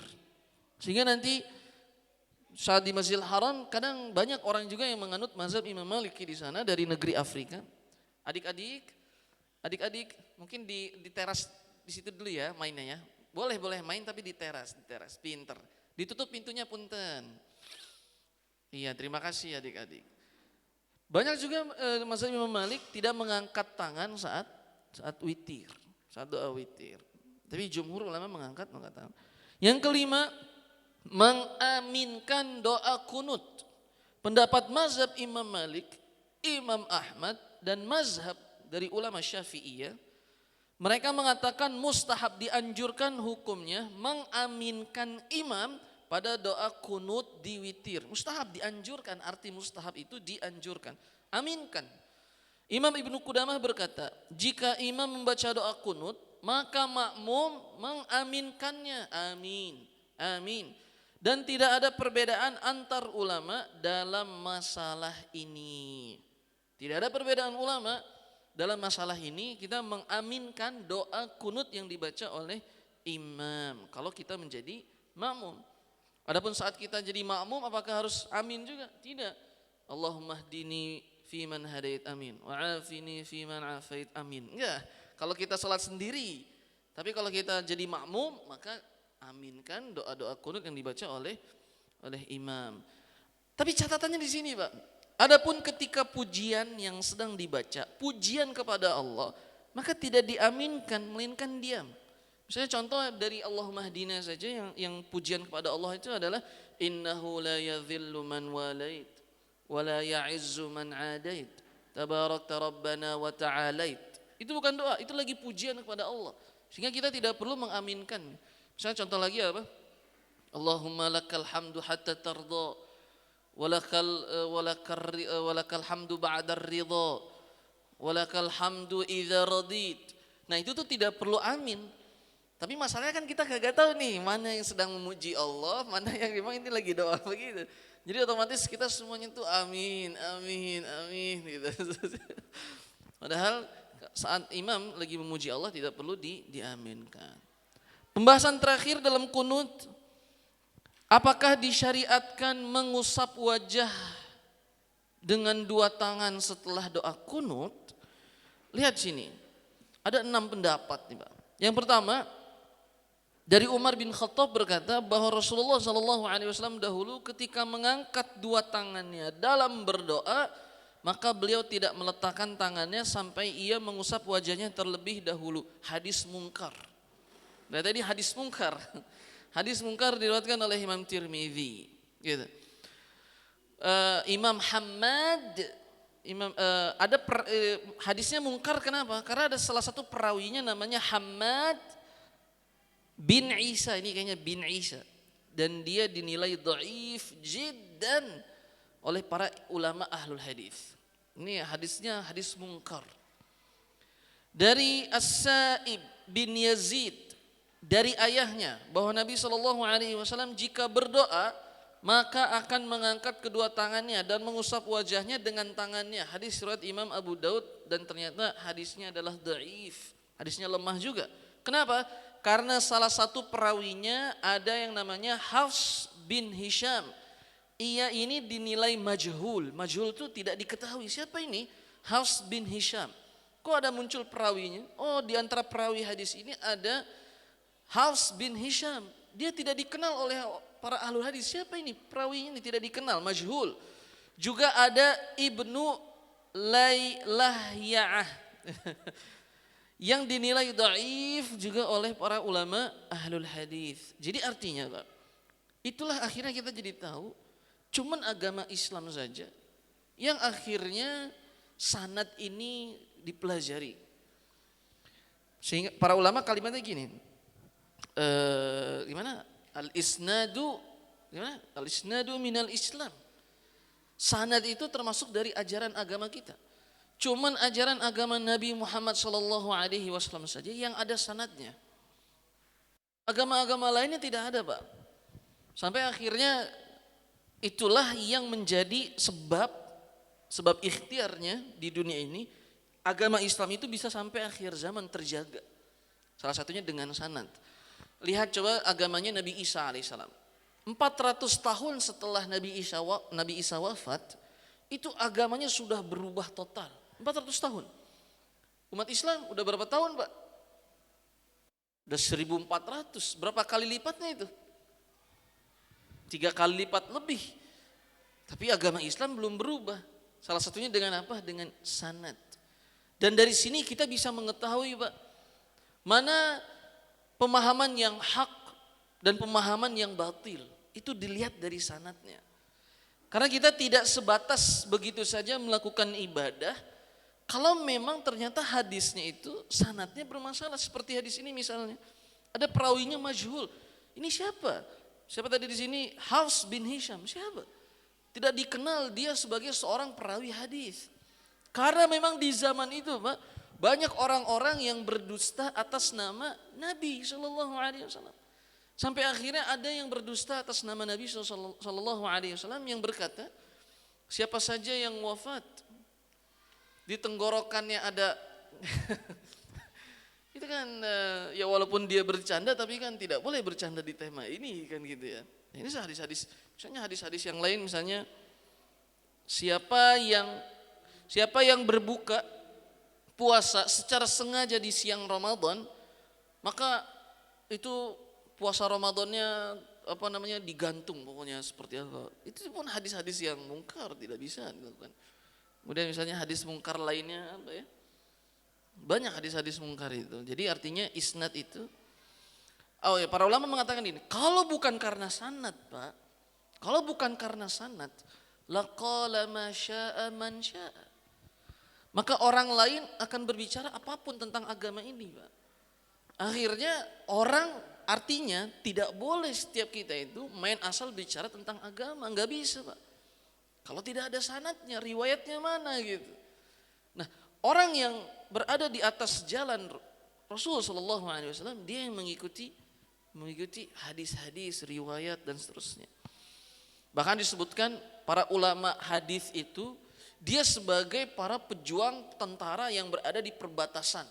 Sehingga nanti saat di Masjidil Haram kadang banyak orang juga yang menganut mazhab Imam Maliki di sana dari negeri Afrika. Adik-adik mungkin di teras di situ dulu ya mainnya ya. Boleh main tapi di teras, pinter. Ditutup pintunya punten. Iya, terima kasih adik-adik. Banyak juga mazhab Imam Malik tidak mengangkat tangan saat witir, saat doa witir. Tapi jumhur ulama mengangkat tangan. Yang kelima, mengaminkan doa kunut. Pendapat mazhab Imam Malik, Imam Ahmad dan mazhab dari ulama Syafi'iyah, mereka mengatakan mustahab, dianjurkan hukumnya mengaminkan imam pada doa kunut di witir. Mustahab, dianjurkan, arti mustahab itu dianjurkan. Aminkan. Imam Ibnu Qudamah berkata, jika imam membaca doa kunut, maka makmum mengaminkannya. Amin, amin. Dan tidak ada perbedaan antar ulama dalam masalah ini. Tidak ada perbedaan ulama dalam masalah ini, kita mengaminkan doa kunut yang dibaca oleh imam kalau kita menjadi makmum. Adapun saat kita jadi makmum, apakah harus amin juga? Tidak. Allahumma hdini fi man hadait, amin. Wa'afini fi man afait, amin. Enggak. Kalau kita salat sendiri. Tapi kalau kita jadi makmum, maka aminkan doa-doa kunut yang dibaca oleh imam. Tapi catatannya di sini, Pak. Adapun ketika pujian yang sedang dibaca, pujian kepada Allah, maka tidak diaminkan, melainkan diam. Misalnya contoh dari Allahumma hdina saja, yang pujian kepada Allah itu adalah innahu la yadhillu man walait wa la ya'izzu man adait tabarakta rabbana wa ta'alait. Itu bukan doa, itu lagi pujian kepada Allah. Sehingga kita tidak perlu mengaminkan. Misalnya contoh lagi apa? Allahumma lakal hamdu hatta tarda walakal hamdu ba'dar ridha walakal hamdu idza radit. Nah, itu tuh tidak perlu amin. Tapi masalahnya kan kita kagak tahu nih mana yang sedang memuji Allah, mana yang memang ini lagi doa begitu. Jadi otomatis kita semuanya tuh amin, amin, amin gitu. Padahal saat imam lagi memuji Allah tidak perlu diaminkan. Pembahasan terakhir dalam kunut, apakah disyariatkan mengusap wajah dengan dua tangan setelah doa kunut? Lihat sini, ada 6 pendapat nih Pak. Yang pertama, dari Umar bin Khattab berkata bahwa Rasulullah SAW dahulu ketika mengangkat dua tangannya dalam berdoa, maka beliau tidak meletakkan tangannya sampai ia mengusap wajahnya terlebih dahulu. Hadis mungkar. Nah tadi hadis mungkar. Hadis mungkar diriwayatkan oleh Imam Tirmidzi. Gitu. Imam Hammad hadisnya mungkar kenapa? Karena ada salah satu perawinya namanya Hammad bin Isa, ini kayaknya bin Isa, dan dia dinilai dhaif jiddan oleh para ulama ahlul hadis. Ini hadisnya hadis mungkar. Dari As-Sa'ib bin Yazid dari ayahnya bahwa Nabi SAW jika berdoa maka akan mengangkat kedua tangannya dan mengusap wajahnya dengan tangannya. Hadis riwayat Imam Abu Daud dan ternyata hadisnya adalah dhaif. Hadisnya lemah juga. Kenapa? Karena salah satu perawinya ada yang namanya Hafs bin Hisham. Ia ini dinilai majhul. Majhul itu tidak diketahui. Siapa ini? Hafs bin Hisham. Kok ada muncul perawinya? Oh, di antara perawi hadis ini ada Hafs bin Hisham. Dia tidak dikenal oleh para ahlul hadis. Siapa ini? Perawinya ini tidak dikenal, majhul. Juga ada Ibnu Laylahiyah yang dinilai dhaif juga oleh para ulama ahlul hadis. Jadi artinya, Pak, itulah akhirnya kita jadi tahu cuman agama Islam saja yang akhirnya sanad ini dipelajari. Sehingga para ulama kalimatnya gini. Gimana? Al-isnadu minal Islam. Sanad itu termasuk dari ajaran agama kita. Cuman ajaran agama Nabi Muhammad SAW saja yang ada sanadnya. Agama-agama lainnya tidak ada, Pak. Sampai akhirnya itulah yang menjadi sebab ikhtiarnya di dunia ini. Agama Islam itu bisa sampai akhir zaman terjaga. Salah satunya dengan sanad. Lihat coba agamanya Nabi Isa alaihissalam. 400 tahun setelah Nabi Isa wafat, itu agamanya sudah berubah total. 400 tahun. Umat Islam udah berapa tahun, Pak? Udah 1400. Berapa kali lipatnya itu? 3 kali lipat lebih. Tapi agama Islam belum berubah. Salah satunya dengan apa? Dengan sanad. Dan dari sini kita bisa mengetahui, Pak, mana pemahaman yang hak dan pemahaman yang batil. Itu dilihat dari sanadnya. Karena kita tidak sebatas begitu saja melakukan ibadah kalau memang ternyata hadisnya itu sanadnya bermasalah. Seperti hadis ini misalnya, ada perawinya majhul. Ini siapa? Siapa tadi di sini? Hafs bin Hisham. Siapa? Tidak dikenal dia sebagai seorang perawi hadis. Karena memang di zaman itu, Pak, banyak orang-orang yang berdusta atas nama Nabi SAW. Sampai akhirnya ada yang berdusta atas nama Nabi SAW yang berkata, siapa saja yang wafat di tenggorokannya ada itu kan ya walaupun dia bercanda tapi kan tidak boleh bercanda di tema ini kan gitu ya. Ini hadis-hadis, misalnya hadis-hadis yang lain misalnya siapa yang berbuka puasa secara sengaja di siang Ramadan, maka itu puasa Ramadannya digantung pokoknya seperti apa. Itu pun hadis-hadis yang mungkar, tidak bisa dilakukan. Kemudian misalnya hadis mungkar lainnya apa ya? Banyak hadis-hadis mungkar itu. Jadi artinya isnad itu, para ulama mengatakan ini, kalau bukan karena sanad, Pak, kalau bukan karena sanad, laqala ma syaa man syaa. Maka orang lain akan berbicara apapun tentang agama ini, Pak. Akhirnya artinya tidak boleh setiap kita itu main asal bicara tentang agama, nggak bisa, Pak. Kalau tidak ada sanadnya, riwayatnya mana gitu. Nah, orang yang berada di atas jalan Rasul Shallallahu Alaihi Wasallam, dia yang mengikuti hadis-hadis, riwayat dan seterusnya. Bahkan disebutkan para ulama hadis itu dia sebagai para pejuang tentara yang berada di perbatasan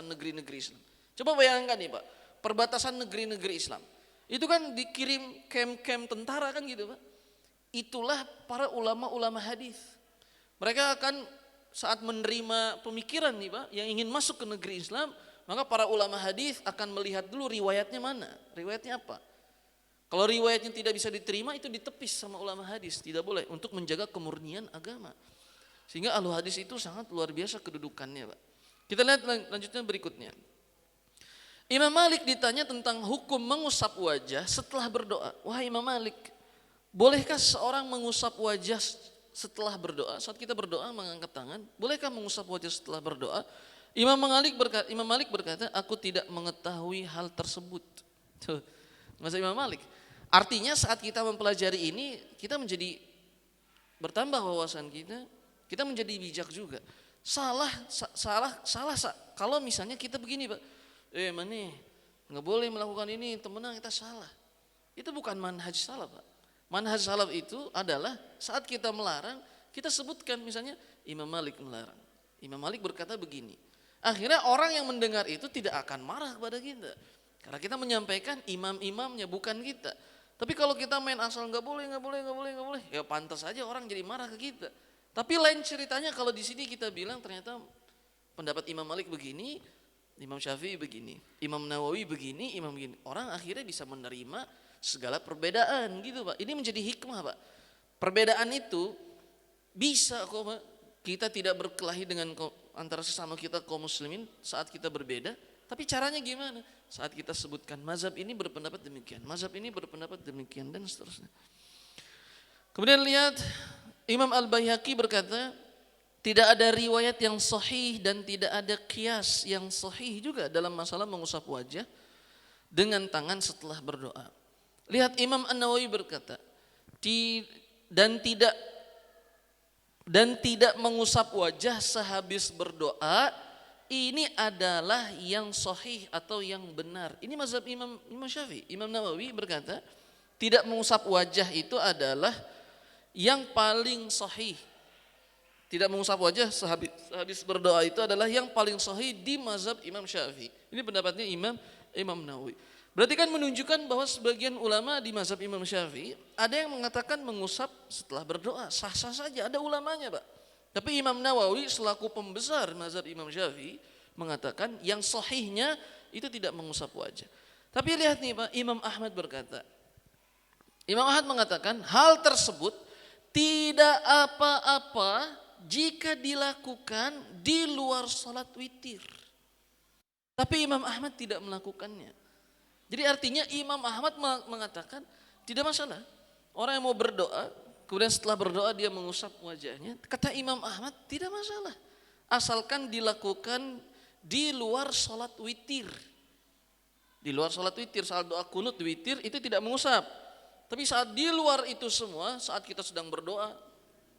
negeri-negeri Islam. Coba bayangkan nih, Pak, perbatasan negeri-negeri Islam. Itu kan dikirim kem-kem tentara kan gitu, Pak. Itulah para ulama-ulama hadis. Mereka akan saat menerima pemikiran nih, Pak, yang ingin masuk ke negeri Islam, maka para ulama hadis akan melihat dulu riwayatnya mana, riwayatnya apa. Kalau riwayatnya tidak bisa diterima, itu ditepis sama ulama hadis, tidak boleh, untuk menjaga kemurnian agama. Sehingga ahlu hadis itu sangat luar biasa kedudukannya, Pak. Kita lihat lanjutnya berikutnya. Imam Malik ditanya tentang hukum mengusap wajah setelah berdoa. Wahai Imam Malik, bolehkah seorang mengusap wajah setelah berdoa, saat kita berdoa mengangkat tangan, bolehkah mengusap wajah setelah berdoa? Imam Malik berkata, aku tidak mengetahui hal tersebut. Tuh, Mas Imam Malik. Artinya saat kita mempelajari ini, kita menjadi bertambah wawasan kita menjadi bijak juga. Salah. Kalau misalnya kita begini, Pak, mana nggak boleh melakukan ini, temenan kita salah. Itu bukan manhaj salaf, Pak. Manhaj salaf itu adalah saat kita melarang, kita sebutkan misalnya Imam Malik melarang. Imam Malik berkata begini. Akhirnya orang yang mendengar itu tidak akan marah kepada kita. Karena kita menyampaikan imam-imamnya, bukan kita. Tapi kalau kita main asal nggak boleh, ya pantas aja orang jadi marah ke kita. Tapi lain ceritanya kalau di sini kita bilang ternyata pendapat Imam Malik begini, Imam Syafi'i begini, Imam Nawawi begini, Imam begini. Orang akhirnya bisa menerima segala perbedaan gitu, Pak. Ini menjadi hikmah, Pak. Perbedaan itu bisa kok, Pak. Kita tidak berkelahi dengan antara sesama kita kaum muslimin saat kita berbeda. Tapi caranya gimana? Saat kita sebutkan mazhab ini berpendapat demikian, mazhab ini berpendapat demikian, dan seterusnya. Kemudian lihat Imam Al-Baihaqi berkata, tidak ada riwayat yang sahih dan tidak ada qiyas yang sahih juga dalam masalah mengusap wajah dengan tangan setelah berdoa. Lihat Imam An-Nawawi berkata, dan tidak mengusap wajah sehabis berdoa, ini adalah yang sahih atau yang benar. Ini mazhab Imam Syafi'i. Imam Nawawi berkata, tidak mengusap wajah itu adalah yang paling sahih. Tidak mengusap wajah sehabis berdoa itu adalah yang paling sahih di mazhab Imam Syafi'i. Ini pendapatnya Imam Nawawi. Berarti kan menunjukkan bahwa sebagian ulama di mazhab Imam Syafi'i ada yang mengatakan mengusap setelah berdoa, sah-sah saja, ada ulamanya, Pak. Tapi Imam Nawawi selaku pembesar mazhab Imam Syafi'i mengatakan yang sahihnya itu tidak mengusap wajah. Tapi lihat nih, Pak, Imam Ahmad berkata, Imam Ahmad mengatakan hal tersebut tidak apa-apa jika dilakukan di luar salat witir. Tapi Imam Ahmad tidak melakukannya. Jadi artinya Imam Ahmad mengatakan tidak masalah. Orang yang mau berdoa, kemudian setelah berdoa dia mengusap wajahnya. Kata Imam Ahmad tidak masalah. Asalkan dilakukan di luar salat witir. Di luar salat witir, saat doa kunut witir itu tidak mengusap. Tapi saat di luar itu semua, saat kita sedang berdoa,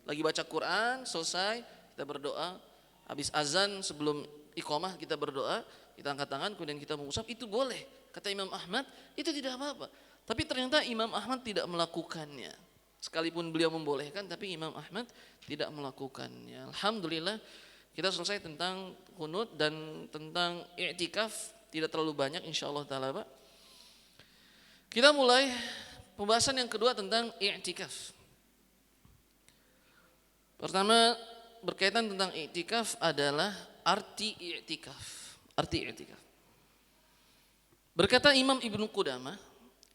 lagi baca Quran, selesai, kita berdoa, habis azan sebelum iqamah kita berdoa, kita angkat tangan kemudian kita mengusap, itu boleh. Kata Imam Ahmad, itu tidak apa-apa. Tapi ternyata Imam Ahmad tidak melakukannya. Sekalipun beliau membolehkan, tapi Imam Ahmad tidak melakukannya. Alhamdulillah, kita selesai tentang kunut dan tentang i'tikaf, tidak terlalu banyak insyaallah ta'ala, Pak. Kita mulai pembahasan yang kedua tentang i'tikaf. Pertama berkaitan tentang i'tikaf adalah arti i'tikaf. Arti i'tikaf. Berkata Imam Ibnu Qudamah,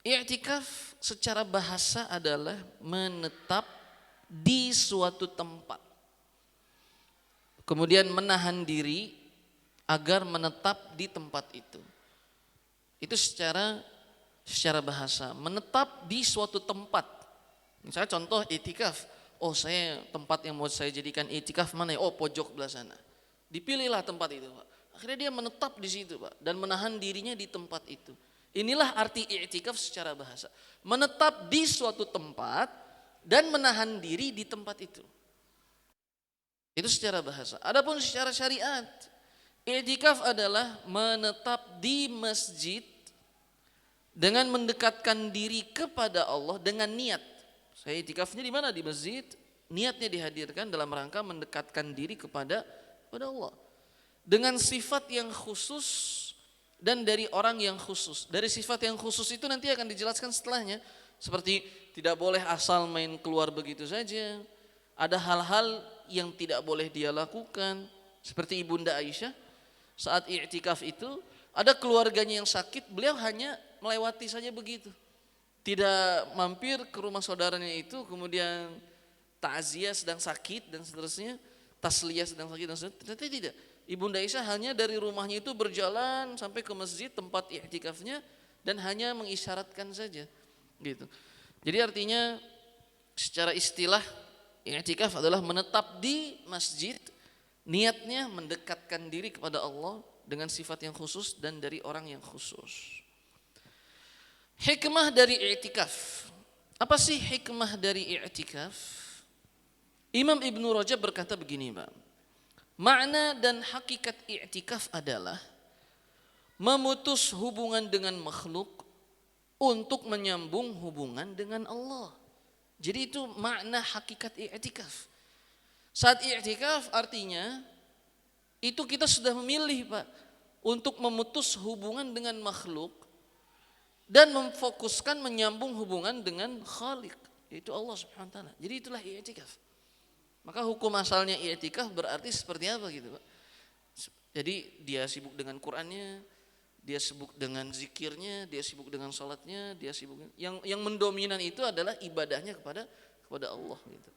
i'tikaf secara bahasa adalah menetap di suatu tempat. Kemudian menahan diri agar menetap di tempat itu. Itu secara bahasa, menetap di suatu tempat. Misalnya contoh i'tikaf, tempat yang mau saya jadikan i'tikaf mana ya? Oh, pojok belah sana. Dipilihlah tempat itu, Pak. Akhirnya dia menetap di situ, Pak, dan menahan dirinya di tempat itu. Inilah arti i'tikaf secara bahasa. Menetap di suatu tempat dan menahan diri di tempat itu. Itu secara bahasa. Adapun secara syariat, i'tikaf adalah menetap di masjid dengan mendekatkan diri kepada Allah dengan niat. Saya i'tikafnya di mana? Di masjid. Niatnya dihadirkan dalam rangka mendekatkan diri kepada Allah. Dengan sifat yang khusus dan dari orang yang khusus. Dari sifat yang khusus itu nanti akan dijelaskan setelahnya. Seperti tidak boleh asal main keluar begitu saja. Ada hal-hal yang tidak boleh dia lakukan. Seperti Ibunda Aisyah saat i'tikaf itu ada keluarganya yang sakit, beliau hanya melewati saja begitu. Tidak mampir ke rumah saudaranya itu, kemudian ta'ziyah sedang sakit dan seterusnya, tasliyah sedang sakit dan seterusnya. Ternyata tidak. Ibunda Aisyah hanya dari rumahnya itu berjalan sampai ke masjid tempat i'tikafnya dan hanya mengisyaratkan saja, gitu. Jadi artinya secara istilah I'tikaf adalah menetap di masjid, niatnya mendekatkan diri kepada Allah dengan sifat yang khusus dan dari orang yang khusus. Hikmah dari i'tikaf. Apa sih hikmah dari i'tikaf? Imam Ibnu Rajab berkata begini, Pak. Makna dan hakikat i'tikaf adalah memutus hubungan dengan makhluk untuk menyambung hubungan dengan Allah. Jadi itu makna hakikat i'tikaf. Saat i'tikaf artinya itu kita sudah memilih, Pak, untuk memutus hubungan dengan makhluk dan memfokuskan menyambung hubungan dengan Khalik, yaitu Allah Subhanahu wa taala. Jadi itulah i'tikaf. Maka hukum asalnya i'tikaf berarti seperti apa gitu, Pak? Jadi dia sibuk dengan Qur'annya, dia sibuk dengan zikirnya, dia sibuk dengan salatnya, dia sibuk yang mendominan itu adalah ibadahnya kepada Allah gitu.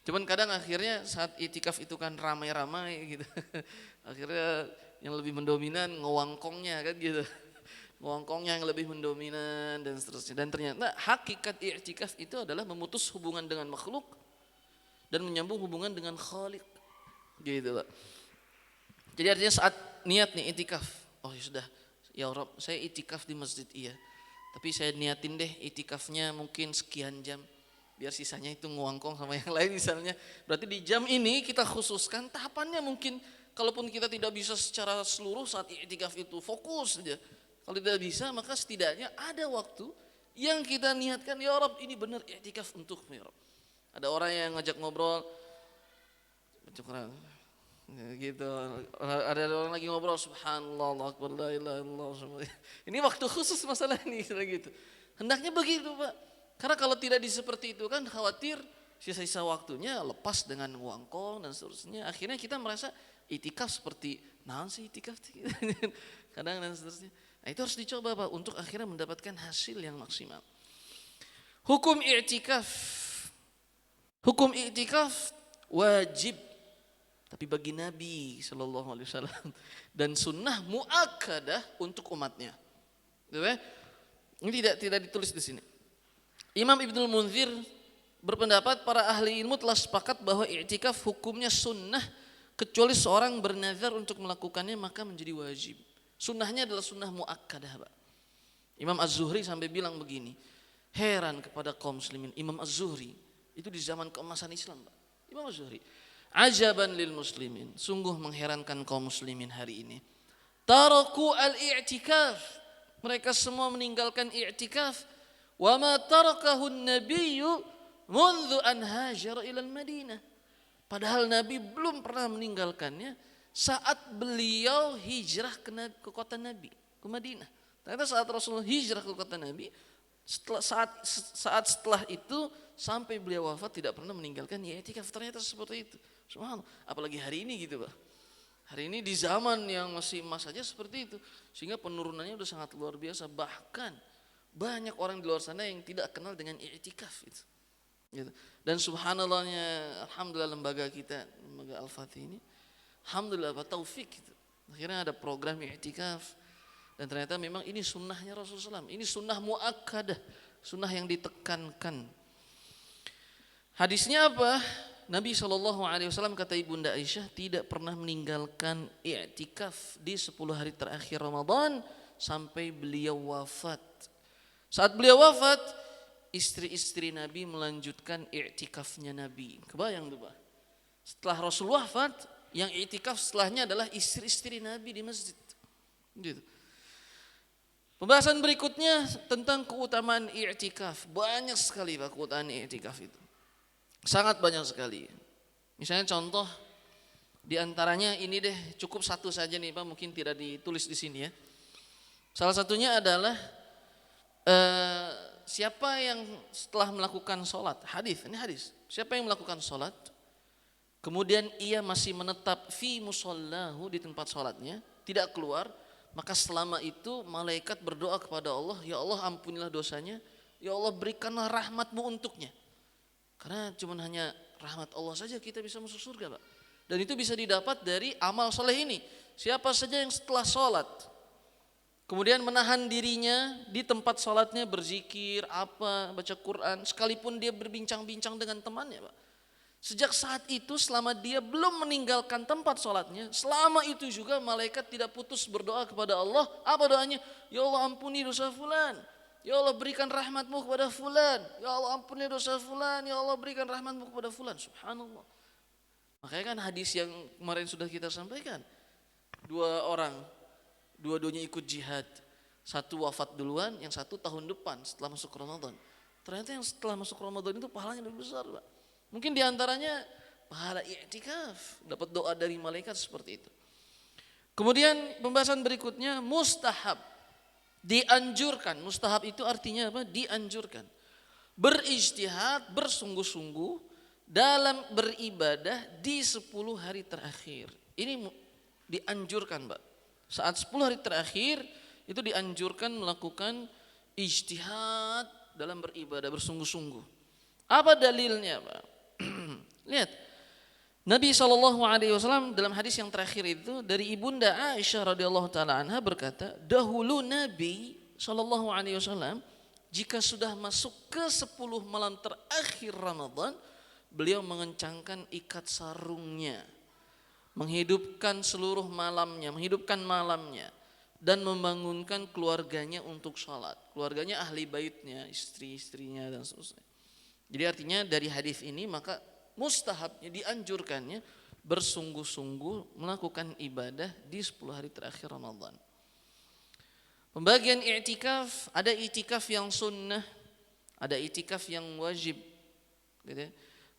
Cuman kadang akhirnya saat i'tikaf itu kan ramai-ramai gitu. Akhirnya yang lebih mendominan ngewangkongnya kan gitu. Ngewangkongnya yang lebih mendominan dan seterusnya. Dan ternyata hakikat i'tikaf itu adalah memutus hubungan dengan makhluk dan menyambung hubungan dengan Khalik. Gitu, Pak. Jadi artinya saat niat nih i'tikaf, oh ya sudah, ya Rabb, saya i'tikaf di masjid iya. Tapi saya niatin deh i'tikafnya mungkin sekian jam. Biar sisanya itu nguangkong sama yang lain misalnya. Berarti di jam ini kita khususkan tahapannya mungkin. Kalaupun kita tidak bisa secara seluruh saat i'tikaf itu fokus saja. Kalau tidak bisa maka setidaknya ada waktu yang kita niatkan, ya Rabb ini benar i'tikaf untukmu ya Rabb. Ada orang yang ngajak ngobrol. Gitu. Ada orang lagi ngobrol, subhanallah, Allahu akbar, la ilaha illallah. Ini waktu khusus masalah ini gitu. Hendaknya begitu, Pak. Karena kalau tidak seperti itu kan khawatir sisa-sisa waktunya lepas dengan wangkong dan seterusnya. Akhirnya kita merasa i'tikaf seperti naon sih i'tikaf kadang dan seterusnya. Nah, itu harus dicoba, Pak, untuk akhirnya mendapatkan hasil yang maksimal. Hukum i'tikaf. Hukum i'tikaf wajib, tapi bagi Nabi Shallallahu Alaihi Wasallam, dan sunnah muakkadah untuk umatnya. Ini tidak ditulis di sini. Imam Ibnul Munzir berpendapat para ahli ilmu telah sepakat bahwa i'tikaf hukumnya sunnah kecuali seorang bernazar untuk melakukannya maka menjadi wajib. Sunnahnya adalah sunnah muakkadah, Pak. Imam Az-Zuhri sampai bilang begini, heran kepada kaum muslimin. Imam Az-Zuhri itu di zaman keemasan Islam, Pak. Imam Az-Zuhri, ajaban lil muslimin, sungguh mengherankan kaum muslimin hari ini. Taraku al-i'tikaf, mereka semua meninggalkan i'tikaf. Wa ma tarakahu an-nabiyyu mundu an hajara ila al-Madinah. Padahal Nabi belum pernah meninggalkannya saat beliau hijrah ke kota Nabi, ke Madinah. Ternyata saat Rasulullah hijrah ke kota Nabi, saat setelah itu sampai beliau wafat tidak pernah meninggalkan i'tikaf. Ternyata seperti itu. Subhanallah. Apalagi hari ini gitu, Pak. Hari ini di zaman yang masih emas saja seperti itu. Sehingga penurunannya sudah sangat luar biasa. Bahkan banyak orang di luar sana yang tidak kenal dengan i'tikaf itu. Gitu. Dan subhanallahnya, alhamdulillah lembaga kita, lembaga Al-Fatih ini, alhamdulillah Pak, taufik gitu. Akhirnya ada program i'tikaf. Dan ternyata memang ini sunnahnya Rasulullah SAW. Ini sunnah muakkadah, sunnah yang ditekankan. Hadisnya apa? Nabi SAW kata Ibunda Aisyah tidak pernah meninggalkan i'tikaf di 10 hari terakhir Ramadan sampai beliau wafat. Saat beliau wafat, istri-istri Nabi melanjutkan i'tikafnya Nabi. Kebayang tuh, Pak. Setelah Rasul wafat, yang i'tikaf setelahnya adalah istri-istri Nabi di masjid. Gitu. Pembahasan berikutnya tentang keutamaan i'tikaf. Banyak sekali, Pak, keutamaan i'tikaf itu. Sangat banyak sekali. Misalnya contoh di antaranya ini deh, cukup satu saja nih, Pak, mungkin tidak ditulis di sini ya. Salah satunya adalah siapa yang setelah melakukan sholat, ini hadis, siapa yang melakukan sholat, kemudian ia masih menetap fi musallahu, di tempat sholatnya, tidak keluar, maka selama itu malaikat berdoa kepada Allah, ya Allah ampunilah dosanya, ya Allah berikanlah rahmatmu untuknya. Karena cuma hanya rahmat Allah saja kita bisa masuk surga, Pak. Dan itu bisa didapat dari amal soleh ini. Siapa saja yang setelah sholat kemudian menahan dirinya di tempat sholatnya berzikir, baca Quran, sekalipun dia berbincang-bincang dengan temannya, Pak. Sejak saat itu selama dia belum meninggalkan tempat sholatnya, selama itu juga malaikat tidak putus berdoa kepada Allah. Apa doanya? Ya Allah ampuni dosa fulan. Ya Allah berikan rahmatmu kepada fulan. Ya Allah ampuni dosa fulan. Ya Allah berikan rahmatmu kepada fulan. Subhanallah. Makanya kan hadis yang kemarin sudah kita sampaikan. Dua orang, dua-duanya ikut jihad. Satu wafat duluan, yang satu tahun depan setelah masuk Ramadan. Ternyata yang setelah masuk Ramadan itu pahalanya lebih besar, Pak. Mungkin diantaranya pahala i'tikaf, dapat doa dari malaikat seperti itu. Kemudian pembahasan berikutnya mustahab, dianjurkan. Mustahab itu artinya apa? Dianjurkan. Berijtihad, bersungguh-sungguh dalam beribadah di 10 hari terakhir. Ini dianjurkan, Pak. Saat 10 hari terakhir itu dianjurkan melakukan ijtihad dalam beribadah bersungguh-sungguh. Apa dalilnya, Pak? Lihat, Nabi SAW dalam hadis yang terakhir itu dari ibunda Aisyah radhiyallahu taala anha berkata, dahulu Nabi SAW jika sudah masuk ke 10 malam terakhir Ramadan, beliau mengencangkan ikat sarungnya, menghidupkan seluruh malamnya, menghidupkan malamnya, dan membangunkan keluarganya untuk sholat. Keluarganya ahli baitnya, istri-istrinya dan seterusnya. Jadi artinya dari hadis ini maka mustahabnya, dianjurkannya bersungguh-sungguh melakukan ibadah di 10 hari terakhir Ramadan. Pembagian i'tikaf, ada i'tikaf yang sunnah, ada i'tikaf yang wajib. Gitu ya.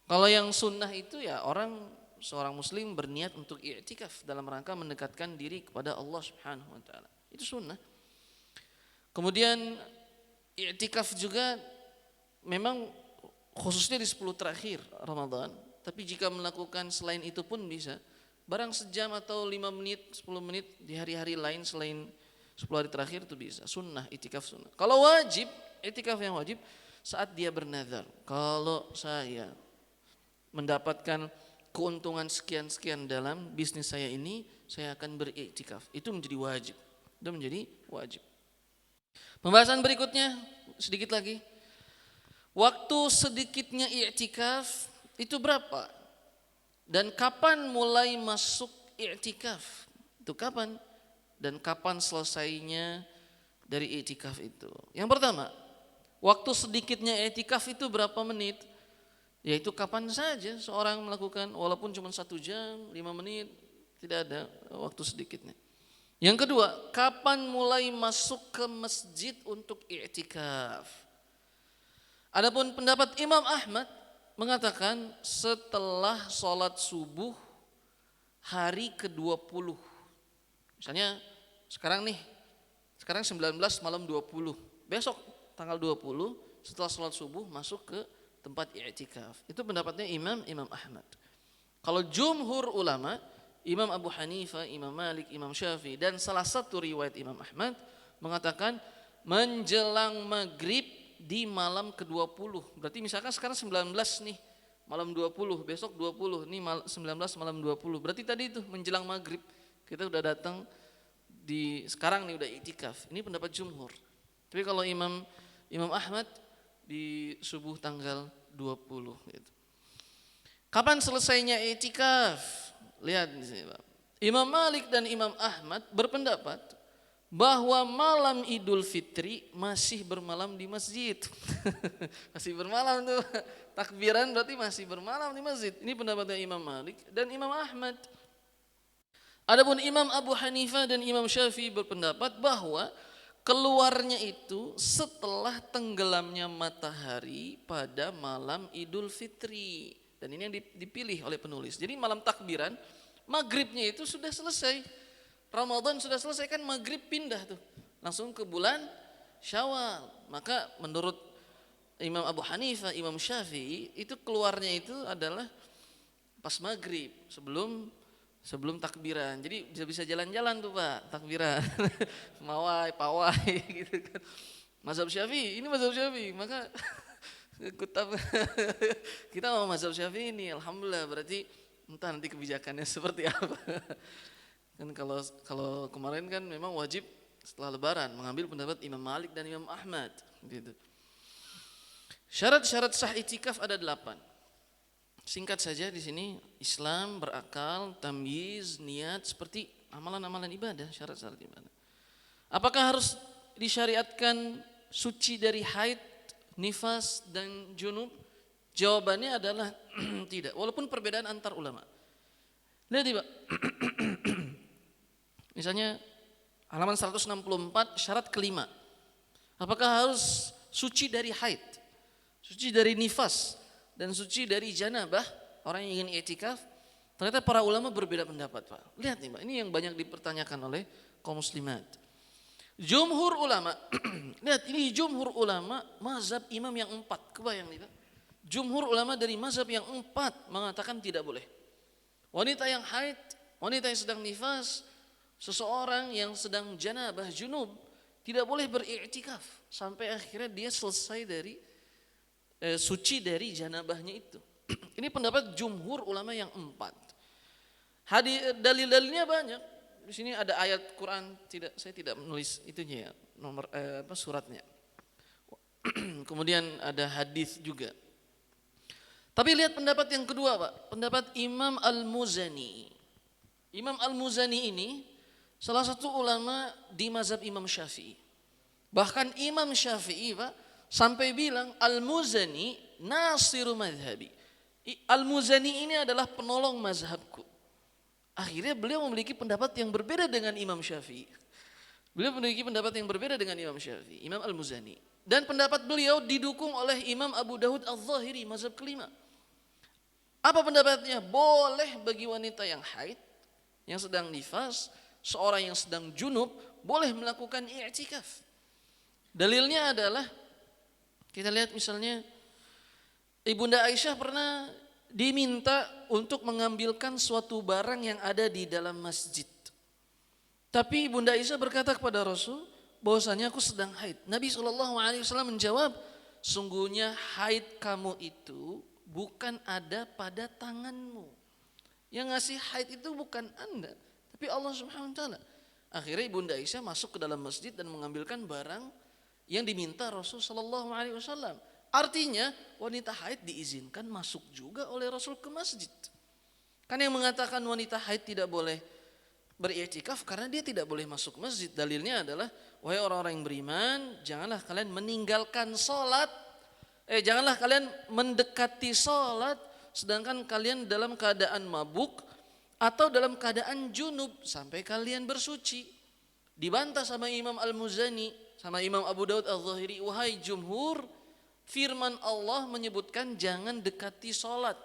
Kalau yang sunnah itu ya seorang muslim berniat untuk i'tikaf dalam rangka mendekatkan diri kepada Allah Subhanahu wa taala. Itu sunnah. Kemudian i'tikaf juga memang khususnya di 10 terakhir Ramadan, tapi jika melakukan selain itu pun bisa. Barang sejam atau 5 menit, 10 menit di hari-hari lain selain 10 hari terakhir itu bisa. Sunnah, i'tikaf sunnah. Kalau wajib, i'tikaf yang wajib saat dia bernazar. Kalau saya mendapatkan keuntungan sekian-sekian dalam bisnis saya ini, saya akan beriktikaf. Itu menjadi wajib. Itu menjadi wajib. Pembahasan berikutnya sedikit lagi. Waktu sedikitnya i'tikaf itu berapa? Dan kapan mulai masuk i'tikaf? Itu kapan? Dan kapan selesainya dari i'tikaf itu? Yang pertama, waktu sedikitnya i'tikaf itu berapa menit? Yaitu kapan saja seorang melakukan, walaupun cuma 1 jam, 5 menit, tidak ada waktu sedikitnya. Yang kedua, kapan mulai masuk ke masjid untuk i'tikaf? Adapun pendapat Imam Ahmad mengatakan setelah sholat subuh hari ke-20. Misalnya sekarang 19 malam 20. Besok tanggal 20 setelah sholat subuh masuk ke tempat i'tikaf. Itu pendapatnya Imam Ahmad. Kalau jumhur ulama, Imam Abu Hanifah, Imam Malik, Imam Syafi'i dan salah satu riwayat Imam Ahmad mengatakan menjelang maghrib di malam ke-20. Berarti misalkan sekarang 19 nih, malam 20, besok 20, nih 19 malam 20. Berarti tadi itu menjelang maghrib kita udah datang sekarang nih udah i'tikaf. Ini pendapat jumhur. Tapi kalau Imam Ahmad di subuh tanggal 20 gitu. Kapan selesainya i'tikaf? Lihat di sini, Pak. Imam Malik dan Imam Ahmad berpendapat bahwa malam Idul Fitri masih bermalam di masjid. Masih bermalam tuh. Takbiran berarti masih bermalam di masjid. Ini pendapatnya Imam Malik dan Imam Ahmad. Adapun Imam Abu Hanifah dan Imam Syafi'i berpendapat bahwa keluarnya itu setelah tenggelamnya matahari pada malam Idul Fitri. Dan ini yang dipilih oleh penulis. Jadi malam takbiran, maghribnya itu sudah selesai. Ramadan sudah selesai kan, maghrib pindah tuh langsung ke bulan Syawal. Maka menurut Imam Abu Hanifah, Imam Syafi'i itu keluarnya itu adalah pas maghrib sebelum takbiran. Jadi bisa jalan-jalan tuh Pak takbiran, mawai, pawai gitu kan. Mazhab Syafi'i, ini mazhab Syafi'i, maka kita mau mazhab Syafi'i ini, alhamdulillah. Berarti entah nanti kebijakannya seperti apa. Kan kalau kemarin kan memang wajib setelah Lebaran mengambil pendapat Imam Malik dan Imam Ahmad gitu. Syarat-syarat sah i'tikaf ada 8. Singkat saja di sini Islam berakal, tamyiz, niat seperti amalan-amalan ibadah, syarat-syarat ibadah. Apakah harus disyariatkan suci dari haid, nifas dan junub? Jawabannya adalah tidak, walaupun perbedaan antar ulama. Lihat Pak. Misalnya halaman 164 syarat kelima. Apakah harus suci dari haid, suci dari nifas, dan suci dari janabah orang yang ingin i'tikaf? Ternyata para ulama berbeda pendapat, Pak. Lihat nih, Pak, ini yang banyak dipertanyakan oleh kaum muslimat. Jumhur ulama, lihat ini jumhur ulama mazhab imam yang 4, kebayang nih Pak. Jumhur ulama dari mazhab yang 4 mengatakan tidak boleh. Wanita yang haid, wanita yang sedang nifas, seseorang yang sedang janabah junub tidak boleh beriktikaf sampai akhirnya dia selesai dari suci dari janabahnya itu. Ini pendapat jumhur ulama yang 4. Dalil-dalilnya banyak. Di sini ada ayat Quran, saya tidak menulis itunya ya, nomor suratnya. Kemudian ada hadis juga. Tapi lihat pendapat yang kedua, Pak, pendapat Imam Al-Muzani. Imam Al-Muzani ini salah satu ulama di mazhab Imam Syafi'i. Bahkan Imam Syafi'i, Pak, sampai bilang Al-Muzani nasiru madhabi. Al-Muzani ini adalah penolong mazhabku. Akhirnya beliau memiliki pendapat yang berbeda dengan Imam Syafi'i. Beliau memiliki pendapat yang berbeda dengan Imam Syafi'i, Imam Al-Muzani. Dan pendapat beliau didukung oleh Imam Abu Dawud Al-Zahiri, mazhab kelima. Apa pendapatnya? Boleh bagi wanita yang haid, yang sedang nifas, seorang yang sedang junub, boleh melakukan i'tikaf. Dalilnya adalah, kita lihat misalnya, Ibunda Aisyah pernah diminta untuk mengambilkan suatu barang yang ada di dalam masjid. Tapi Ibunda Aisyah berkata kepada Rasul bahwasanya aku sedang haid. Nabi SAW menjawab, sungguhnya haid kamu itu bukan ada pada tanganmu. Yang ngasih haid itu bukan Anda, tapi Allah Subhanahu wa taala. Akhirnya Ibunda Aisyah masuk ke dalam masjid dan mengambilkan barang yang diminta Rasul sallallahu alaihi wasallam. Artinya wanita haid diizinkan masuk juga oleh Rasul ke masjid. Kan yang mengatakan wanita haid tidak boleh beriktikaf karena dia tidak boleh masuk masjid. Dalilnya adalah, wahai orang-orang yang beriman, janganlah kalian meninggalkan sholat, janganlah kalian mendekati sholat sedangkan kalian dalam keadaan mabuk atau dalam keadaan junub sampai kalian bersuci. Dibantah sama Imam Al-Muzani, sama Imam Abu Dawud Al-Zahiri, wahai jumhur, firman Allah menyebutkan jangan dekati sholat,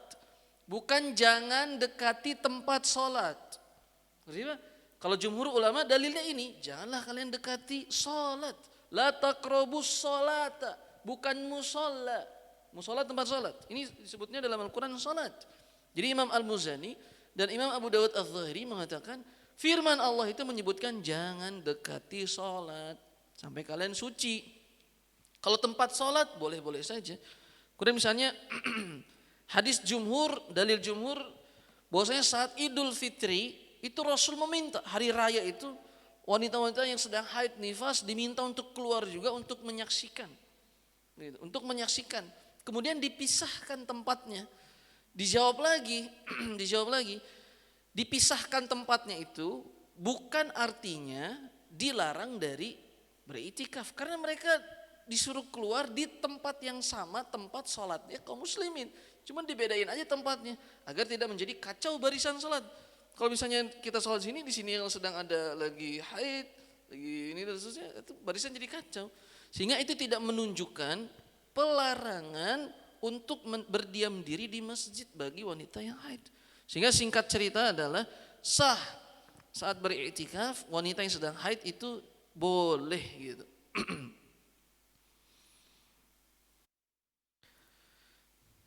bukan jangan dekati tempat sholat. Kalau jumhur ulama dalilnya ini, janganlah kalian dekati sholat. La taqrabus sholata, bukan musolla. Musolla tempat sholat. Ini disebutnya dalam Al-Quran sholat. Jadi Imam Al-Muzani dan Imam Abu Dawud Al-Zahiri mengatakan, firman Allah itu menyebutkan jangan dekati sholat sampai kalian suci. Kalau tempat sholat boleh-boleh saja. Kemudian misalnya hadis jumhur, dalil jumhur bahwasanya saat Idul Fitri itu Rasul meminta hari raya itu wanita-wanita yang sedang haid nifas diminta untuk keluar juga untuk menyaksikan. Untuk menyaksikan. Kemudian dipisahkan tempatnya. Dijawab lagi, dipisahkan tempatnya itu bukan artinya dilarang dari beriktikaf karena mereka disuruh keluar di tempat yang sama tempat sholatnya kaum muslimin, cuman dibedain aja tempatnya agar tidak menjadi kacau barisan sholat. Kalau misalnya kita sholat di sini yang sedang ada lagi haid, lagi ini dan seterusnya, itu barisan jadi kacau. Sehingga itu tidak menunjukkan pelarangan untuk berdiam diri di masjid bagi wanita yang haid. Sehingga singkat cerita adalah sah saat beriktikaf wanita yang sedang haid itu boleh gitu.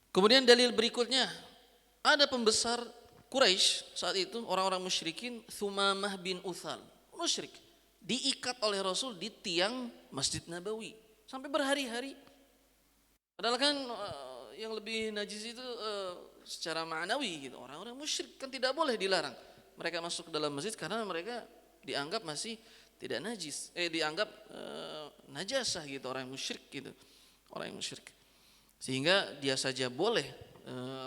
Kemudian dalil berikutnya, ada pembesar Quraisy saat itu, orang-orang musyrikin, Thumamah bin Uthal, musyrik, diikat oleh Rasul di tiang Masjid Nabawi sampai berhari-hari. Padahal kan yang lebih najis itu secara ma'nawi gitu. Orang-orang musyrik kan tidak boleh dilarang mereka masuk ke dalam masjid karena mereka dianggap masih tidak najis, dianggap najasah gitu, orang musyrik gitu, orang yang musyrik. Sehingga dia saja boleh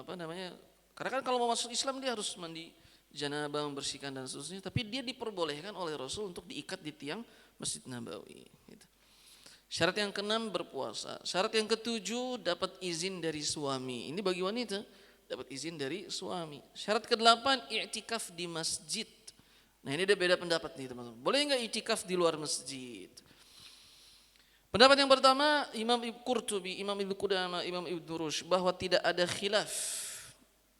apa namanya? Karena kan kalau mau masuk Islam dia harus mandi janabah, membersihkan dan seterusnya, tapi dia diperbolehkan oleh Rasul untuk diikat di tiang Masjid Nabawi gitu. Syarat yang keenam berpuasa. Syarat yang ketujuh dapat izin dari suami. Ini bagi wanita dapat izin dari suami. Syarat kedelapan i'tikaf di masjid. Nah ini ada beda pendapat nih teman-teman. Boleh nggak i'tikaf di luar masjid? Pendapat yang pertama Imam Qurtubi, Imam Ibnu Qudamah, Imam Ibnu Rushd bahwa tidak ada khilaf,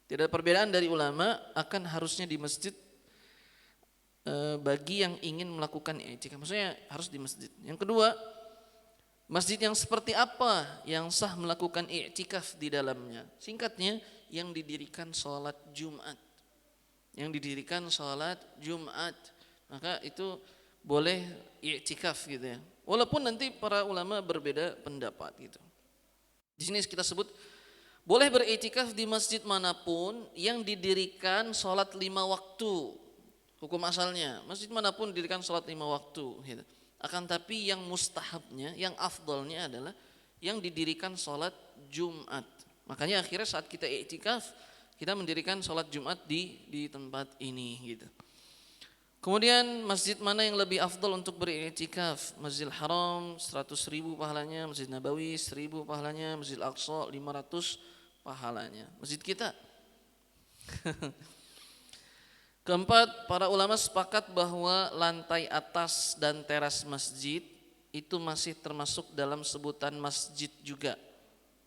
tidak ada perbedaan dari ulama akan harusnya di masjid bagi yang ingin melakukan i'tikaf. Maksudnya harus di masjid. Yang kedua, masjid yang seperti apa yang sah melakukan i'tikaf di dalamnya? Singkatnya, yang didirikan sholat Jumat. Yang didirikan sholat Jumat. Maka itu boleh i'tikaf gitu ya. Walaupun nanti para ulama berbeda pendapat gitu. Di sini kita sebut boleh beriktikaf di masjid manapun yang didirikan sholat 5 waktu. Hukum asalnya, masjid manapun didirikan sholat 5 waktu gitu. Akan tapi yang mustahabnya, yang afdolnya adalah yang didirikan sholat Jumat. Makanya akhirnya saat kita iktikaf, kita mendirikan sholat Jumat di tempat ini gitu. Kemudian masjid mana yang lebih afdol untuk beriktikaf? Masjidil Haram 100.000 pahalanya, Masjid Nabawi 1.000 pahalanya, Masjidil Aqsa 500 pahalanya. Masjid kita. Keempat, para ulama sepakat bahwa lantai atas dan teras masjid itu masih termasuk dalam sebutan masjid juga,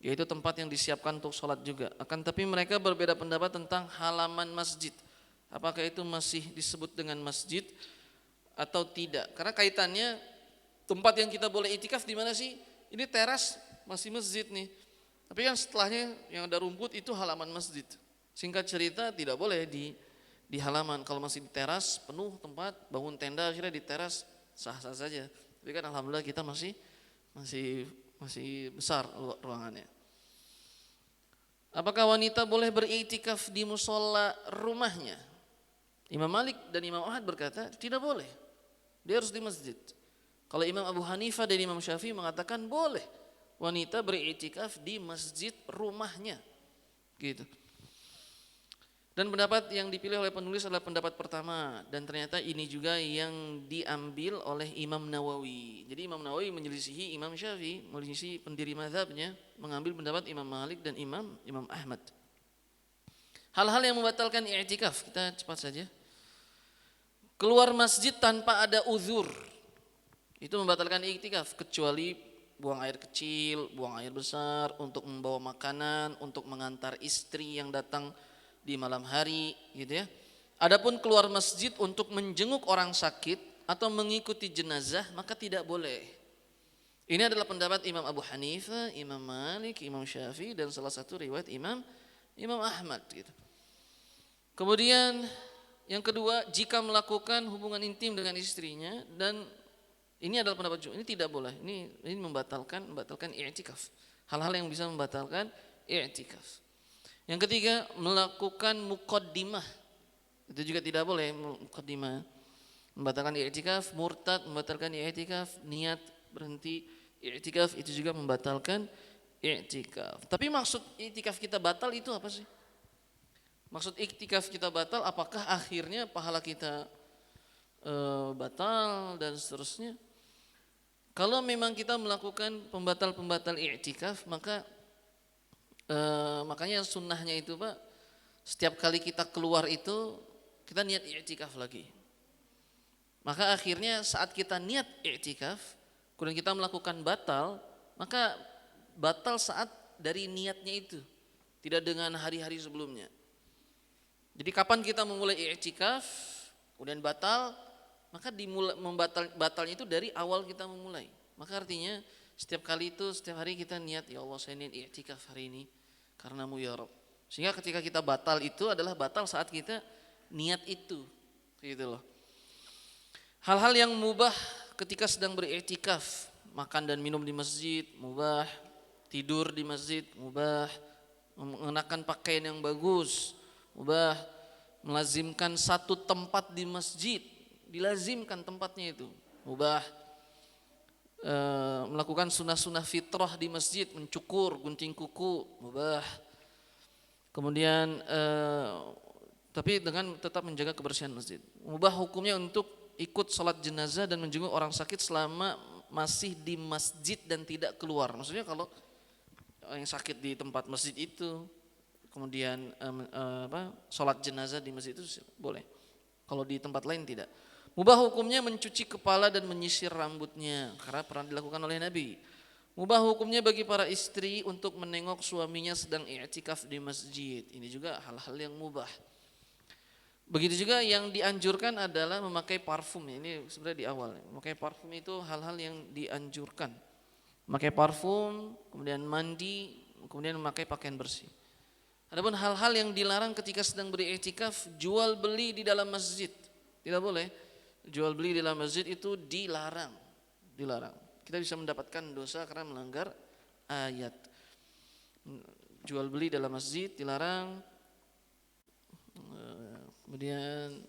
yaitu tempat yang disiapkan untuk sholat juga. Akan tapi mereka berbeda pendapat tentang halaman masjid. Apakah itu masih disebut dengan masjid atau tidak? Karena kaitannya tempat yang kita boleh itikaf di mana sih? Ini teras masih masjid nih. Tapi kan setelahnya yang ada rumput itu halaman masjid. Singkat cerita tidak boleh di halaman. Kalau masih di teras penuh tempat, bangun tenda akhirnya di teras sah-sah saja. Tapi kan alhamdulillah kita masih besar ruangannya. Apakah wanita boleh beriktikaf di musola rumahnya? Imam Malik dan Imam Ahmad berkata tidak boleh. Dia harus di masjid. Kalau Imam Abu Hanifah dan Imam Syafi'i mengatakan boleh wanita beriktikaf di masjid rumahnya. Gitu. Dan pendapat yang dipilih oleh penulis adalah pendapat pertama, dan ternyata ini juga yang diambil oleh Imam Nawawi. Jadi Imam Nawawi menyelisihi Imam Syafi'i, menyelisihi pendiri mazhabnya, mengambil pendapat Imam Malik dan Imam Ahmad. Hal-hal yang membatalkan i'tikaf, kita cepat saja. Keluar masjid tanpa ada uzur, itu membatalkan i'tikaf, kecuali buang air kecil, buang air besar, untuk membawa makanan, untuk mengantar istri yang datang di malam hari gitu ya. Adapun keluar masjid untuk menjenguk orang sakit atau mengikuti jenazah maka tidak boleh. Ini adalah pendapat Imam Abu Hanifah, Imam Malik, Imam Syafi'i dan salah satu riwayat Imam Ahmad gitu. Kemudian yang kedua, jika melakukan hubungan intim dengan istrinya, dan ini adalah pendapat juga, ini tidak boleh. Ini membatalkan i'tikaf. Hal-hal yang bisa membatalkan i'tikaf. Yang ketiga, melakukan muqaddimah. Itu juga tidak boleh, muqaddimah. Membatalkan i'tikaf, murtad membatalkan i'tikaf, niat berhenti i'tikaf itu juga membatalkan i'tikaf. Tapi maksud i'tikaf kita batal itu apa sih? Maksud i'tikaf kita batal apakah akhirnya pahala kita batal dan seterusnya? Kalau memang kita melakukan pembatal i'tikaf makanya sunnahnya itu Pak, setiap kali kita keluar itu kita niat i'tikaf lagi. Maka akhirnya saat kita niat i'tikaf kemudian kita melakukan batal, maka batal saat dari niatnya itu, tidak dengan hari-hari sebelumnya. Jadi kapan kita memulai i'tikaf kemudian batal, maka batalnya itu dari awal kita memulai. Maka artinya setiap kali itu, setiap hari kita niat, ya Allah saya niat i'tikaf hari ini karenamu ya Rabb. Sehingga ketika kita batal itu adalah batal saat kita niat itu. Gitu loh. Hal-hal yang mubah ketika sedang beriktikaf, makan dan minum di masjid mubah, tidur di masjid mubah, mengenakan pakaian yang bagus mubah, melazimkan satu tempat di masjid, dilazimkan tempatnya itu mubah. Melakukan sunnah-sunnah fitrah di masjid, mencukur, gunting kuku, mubah. Kemudian tapi dengan tetap menjaga kebersihan masjid. Mubah hukumnya untuk ikut sholat jenazah dan menjenguk orang sakit selama masih di masjid dan tidak keluar. Maksudnya kalau yang sakit di tempat masjid itu, kemudian sholat jenazah di masjid itu boleh. Kalau di tempat lain tidak. Mubah hukumnya mencuci kepala dan menyisir rambutnya karena pernah dilakukan oleh Nabi. Mubah hukumnya bagi para istri untuk menengok suaminya sedang i'tikaf di masjid. Ini juga hal-hal yang mubah. Begitu juga yang dianjurkan adalah memakai parfum. Ini sebenarnya di awal. Memakai parfum itu hal-hal yang dianjurkan. Memakai parfum, kemudian mandi, kemudian memakai pakaian bersih. Adapun hal-hal yang dilarang ketika sedang beriktikaf, jual beli di dalam masjid. Tidak boleh. Jual beli di dalam masjid itu dilarang. Dilarang. Kita bisa mendapatkan dosa karena melanggar ayat. Jual beli dalam masjid dilarang. Kemudian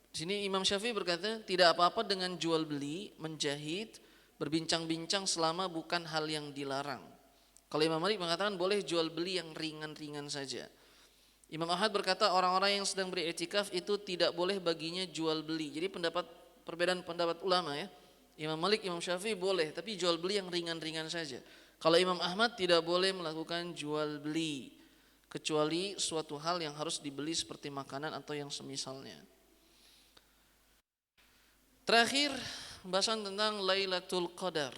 di sini Imam Syafi'i berkata tidak apa-apa dengan jual beli, menjahit, berbincang-bincang selama bukan hal yang dilarang. Kalau Imam Malik mengatakan boleh jual beli yang ringan-ringan saja. Imam Ahmad berkata orang-orang yang sedang beriktikaf itu tidak boleh baginya jual beli. Jadi perbedaan pendapat ulama ya. Imam Malik, Imam Syafi'i boleh, tapi jual beli yang ringan-ringan saja. Kalau Imam Ahmad tidak boleh melakukan jual beli kecuali suatu hal yang harus dibeli seperti makanan atau yang semisalnya. Terakhir, pembahasan tentang Lailatul Qadar.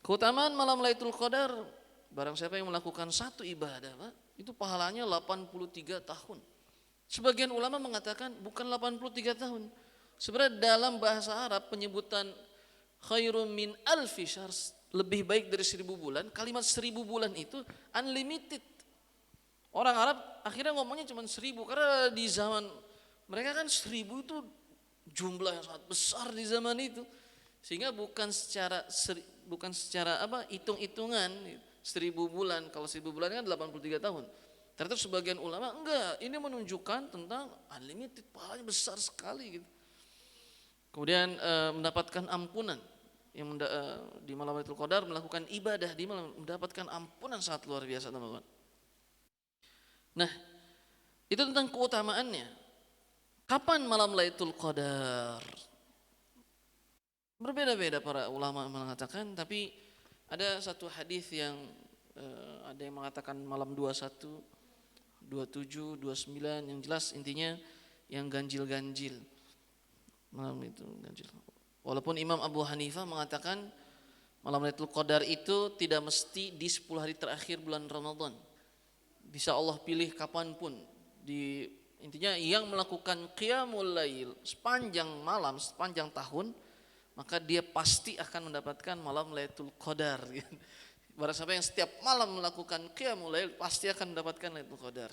Keutamaan malam Lailatul Qadar, barang siapa yang melakukan satu ibadah, Pak, itu pahalanya 83 tahun. Sebagian ulama mengatakan bukan 83 tahun. Sebenarnya dalam bahasa Arab penyebutan khairum min alfi syahr, lebih baik dari 1000 bulan, kalimat 1000 bulan itu unlimited. Orang Arab akhirnya ngomongnya cuma 1000 karena di zaman mereka kan 1000 itu jumlah yang sangat besar di zaman itu. Sehingga bukan secara hitung-hitungan 1000 bulan, kalau 1000 bulan kan 83 tahun. Ternyata sebagian ulama enggak, ini menunjukkan tentang unlimited, pahalanya besar sekali gitu. Kemudian mendapatkan ampunan yang di malam Lailatul Qadar melakukan ibadah di malam mendapatkan ampunan sangat luar biasa teman-teman. Nah, itu tentang keutamaannya. Kapan malam Lailatul Qadar? Berbeda-beda para ulama mengatakan, tapi ada satu hadis yang ada yang mengatakan malam 21, 27, 29, yang jelas intinya yang ganjil-ganjil. Malam itu ganjil. Walaupun Imam Abu Hanifah mengatakan malam Lailatul Qadar itu tidak mesti di 10 hari terakhir bulan Ramadan. Bisa Allah pilih kapanpun. Intinya yang melakukan qiyamul lail sepanjang malam, sepanjang tahun, maka dia pasti akan mendapatkan malam Lailatul Qadar. Barang siapa yang setiap malam melakukan qiyamul lail pasti akan mendapatkan Lailatul Qadar.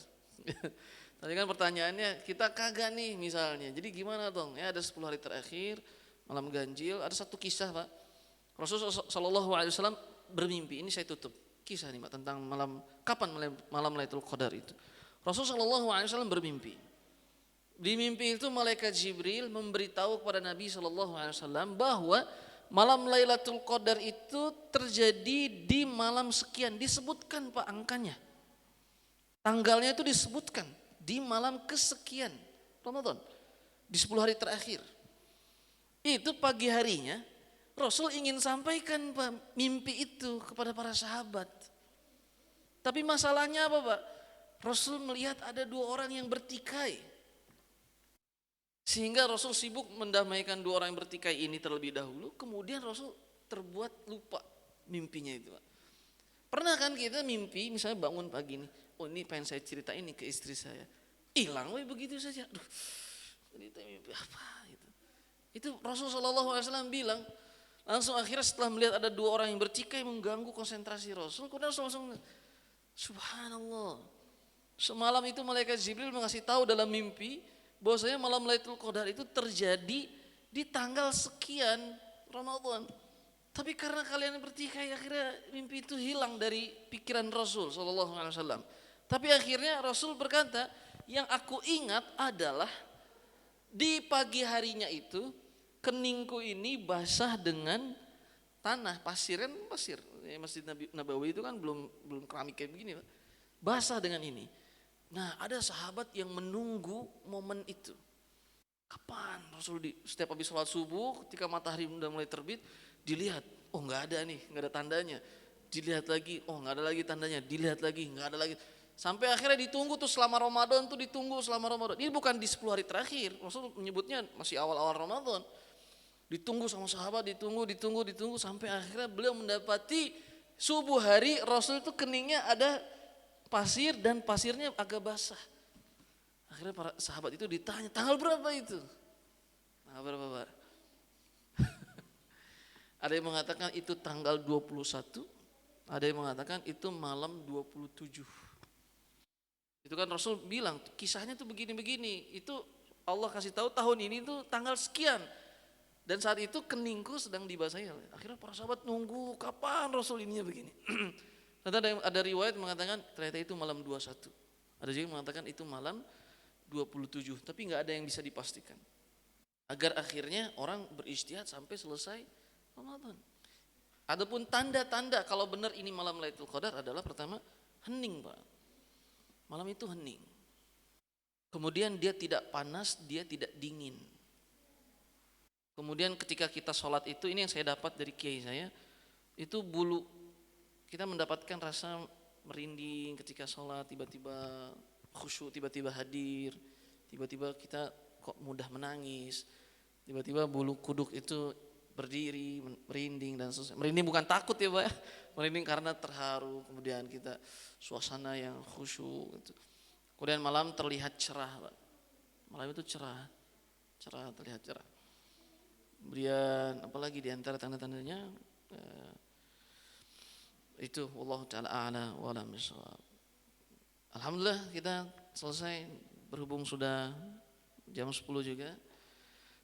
Tadi kan pertanyaannya, kita kagak nih misalnya. Jadi gimana dong? Ya ada 10 hari terakhir malam ganjil, ada satu kisah, Pak. Rasulullah SAW bermimpi. Ini saya tutup kisah nih, Pak, tentang kapan malam Lailatul Qadar itu. Rasulullah SAW bermimpi. Di mimpi itu malaikat Jibril memberitahu kepada Nabi SAW bahwa malam Lailatul Qadar itu terjadi di malam sekian. Disebutkan, Pak, angkanya. Tanggalnya itu disebutkan di malam kesekian Ramadan, di 10 hari terakhir. Itu pagi harinya Rasul ingin sampaikan, Pak, mimpi itu kepada para sahabat. Tapi masalahnya apa, Pak? Rasul melihat ada 2 orang yang bertikai. Sehingga Rasul sibuk mendamaikan 2 orang yang bertikai ini terlebih dahulu. Kemudian Rasul terbuat lupa mimpinya itu, Pak. Pernah kan kita mimpi, misalnya bangun pagi nih, oh ini pengen saya cerita ini ke istri saya. Hilang begitu saja. Aduh, cerita mimpi apa gitu. Itu Rasulullah SAW bilang, langsung akhirnya setelah melihat ada 2 orang yang bertikai mengganggu konsentrasi Rasul, kemudian Rasul langsung, subhanallah. Semalam itu malaikat Jibril mengasih tahu dalam mimpi bahwasanya malam Lailatul Qadar itu terjadi di tanggal sekian Ramadan. Tapi karena kalian bertikai, akhirnya mimpi itu hilang dari pikiran Rasul SAW. Tapi akhirnya Rasul berkata, yang aku ingat adalah di pagi harinya itu keningku ini basah dengan tanah, pasir, Masjid Nabawi itu kan belum keramik kayak begini, Pak. Basah dengan ini. Nah, ada sahabat yang menunggu momen itu. Kapan Rasul setiap habis sholat subuh, ketika matahari udah mulai terbit, dilihat, oh nggak ada nih, nggak ada tandanya. Dilihat lagi, oh nggak ada lagi tandanya. Dilihat lagi, nggak ada lagi. Sampai akhirnya ditunggu tuh selama Ramadan tuh ditunggu selama Ramadan. Ini bukan di 10 hari terakhir, Rasul menyebutnya masih awal-awal Ramadan. Ditunggu sama sahabat, ditunggu sampai akhirnya beliau mendapati subuh hari Rasul itu keningnya ada pasir dan pasirnya agak basah. Akhirnya para sahabat itu ditanya, tanggal berapa itu? Tanggal berapa, Pak? Ada yang mengatakan itu tanggal 21, ada yang mengatakan itu malam 27. Itu kan Rasul bilang, kisahnya tuh begini-begini. Itu Allah kasih tahu tahun ini tuh tanggal sekian. Dan saat itu keningku sedang dibasahi. Akhirnya para sahabat nunggu kapan Rasul ininya begini. Ternyata ada riwayat mengatakan ternyata itu malam 21. Ada juga yang mengatakan itu malam 27. Tapi nggak ada yang bisa dipastikan. Agar akhirnya orang berijtihad sampai selesai Ramadan. Adapun tanda-tanda kalau benar ini malam Lailatul Qadar adalah pertama hening, Pak. Malam itu hening. Kemudian dia tidak panas, dia tidak dingin. Kemudian ketika kita sholat itu, ini yang saya dapat dari kiai saya, itu bulu, kita mendapatkan rasa merinding ketika sholat, tiba-tiba khusyuk, tiba-tiba hadir, tiba-tiba kita kok mudah menangis, tiba-tiba bulu kuduk itu berdiri, merinding dan seterusnya. Merinding bukan takut ya Pak, merinding karena terharu, kemudian kita suasana yang khusyuk gitu. Kemudian malam terlihat cerah Pak, malam itu cerah terlihat cerah. Kemudian apalagi di antara tanda-tandanya itu wallahu taala a'la wa a'lam bishawab. Alhamdulillah kita selesai, berhubung sudah jam 10 juga.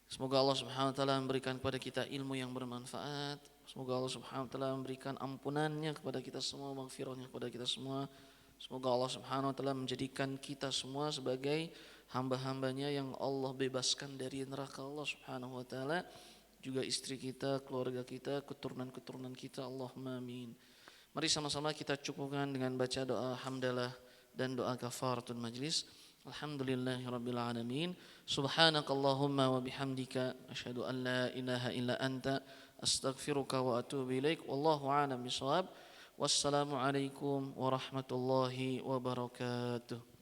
Semoga Allah Subhanahu wa taala memberikan kepada kita ilmu yang bermanfaat. Semoga Allah Subhanahu wa taala memberikan ampunannya kepada kita semua, maghfirahnya kepada kita semua. Semoga Allah Subhanahu wa taala menjadikan kita semua sebagai hamba-hambanya yang Allah bebaskan dari neraka Allah Subhanahu wa taala, juga istri kita, keluarga kita, keturunan-keturunan kita, Allahumma amin. Mari sama-sama kita cukupkan dengan baca doa hamdalah dan doa kafaratul majlis. Alhamdulillahirabbil alamin. Subhanakallahumma wa bihamdika asyhadu an la ilaha illa anta astaghfiruka wa atubu ilaik. Wallahu a'lam bishawab. Wassalamu alaikum warahmatullahi wabarakatuh.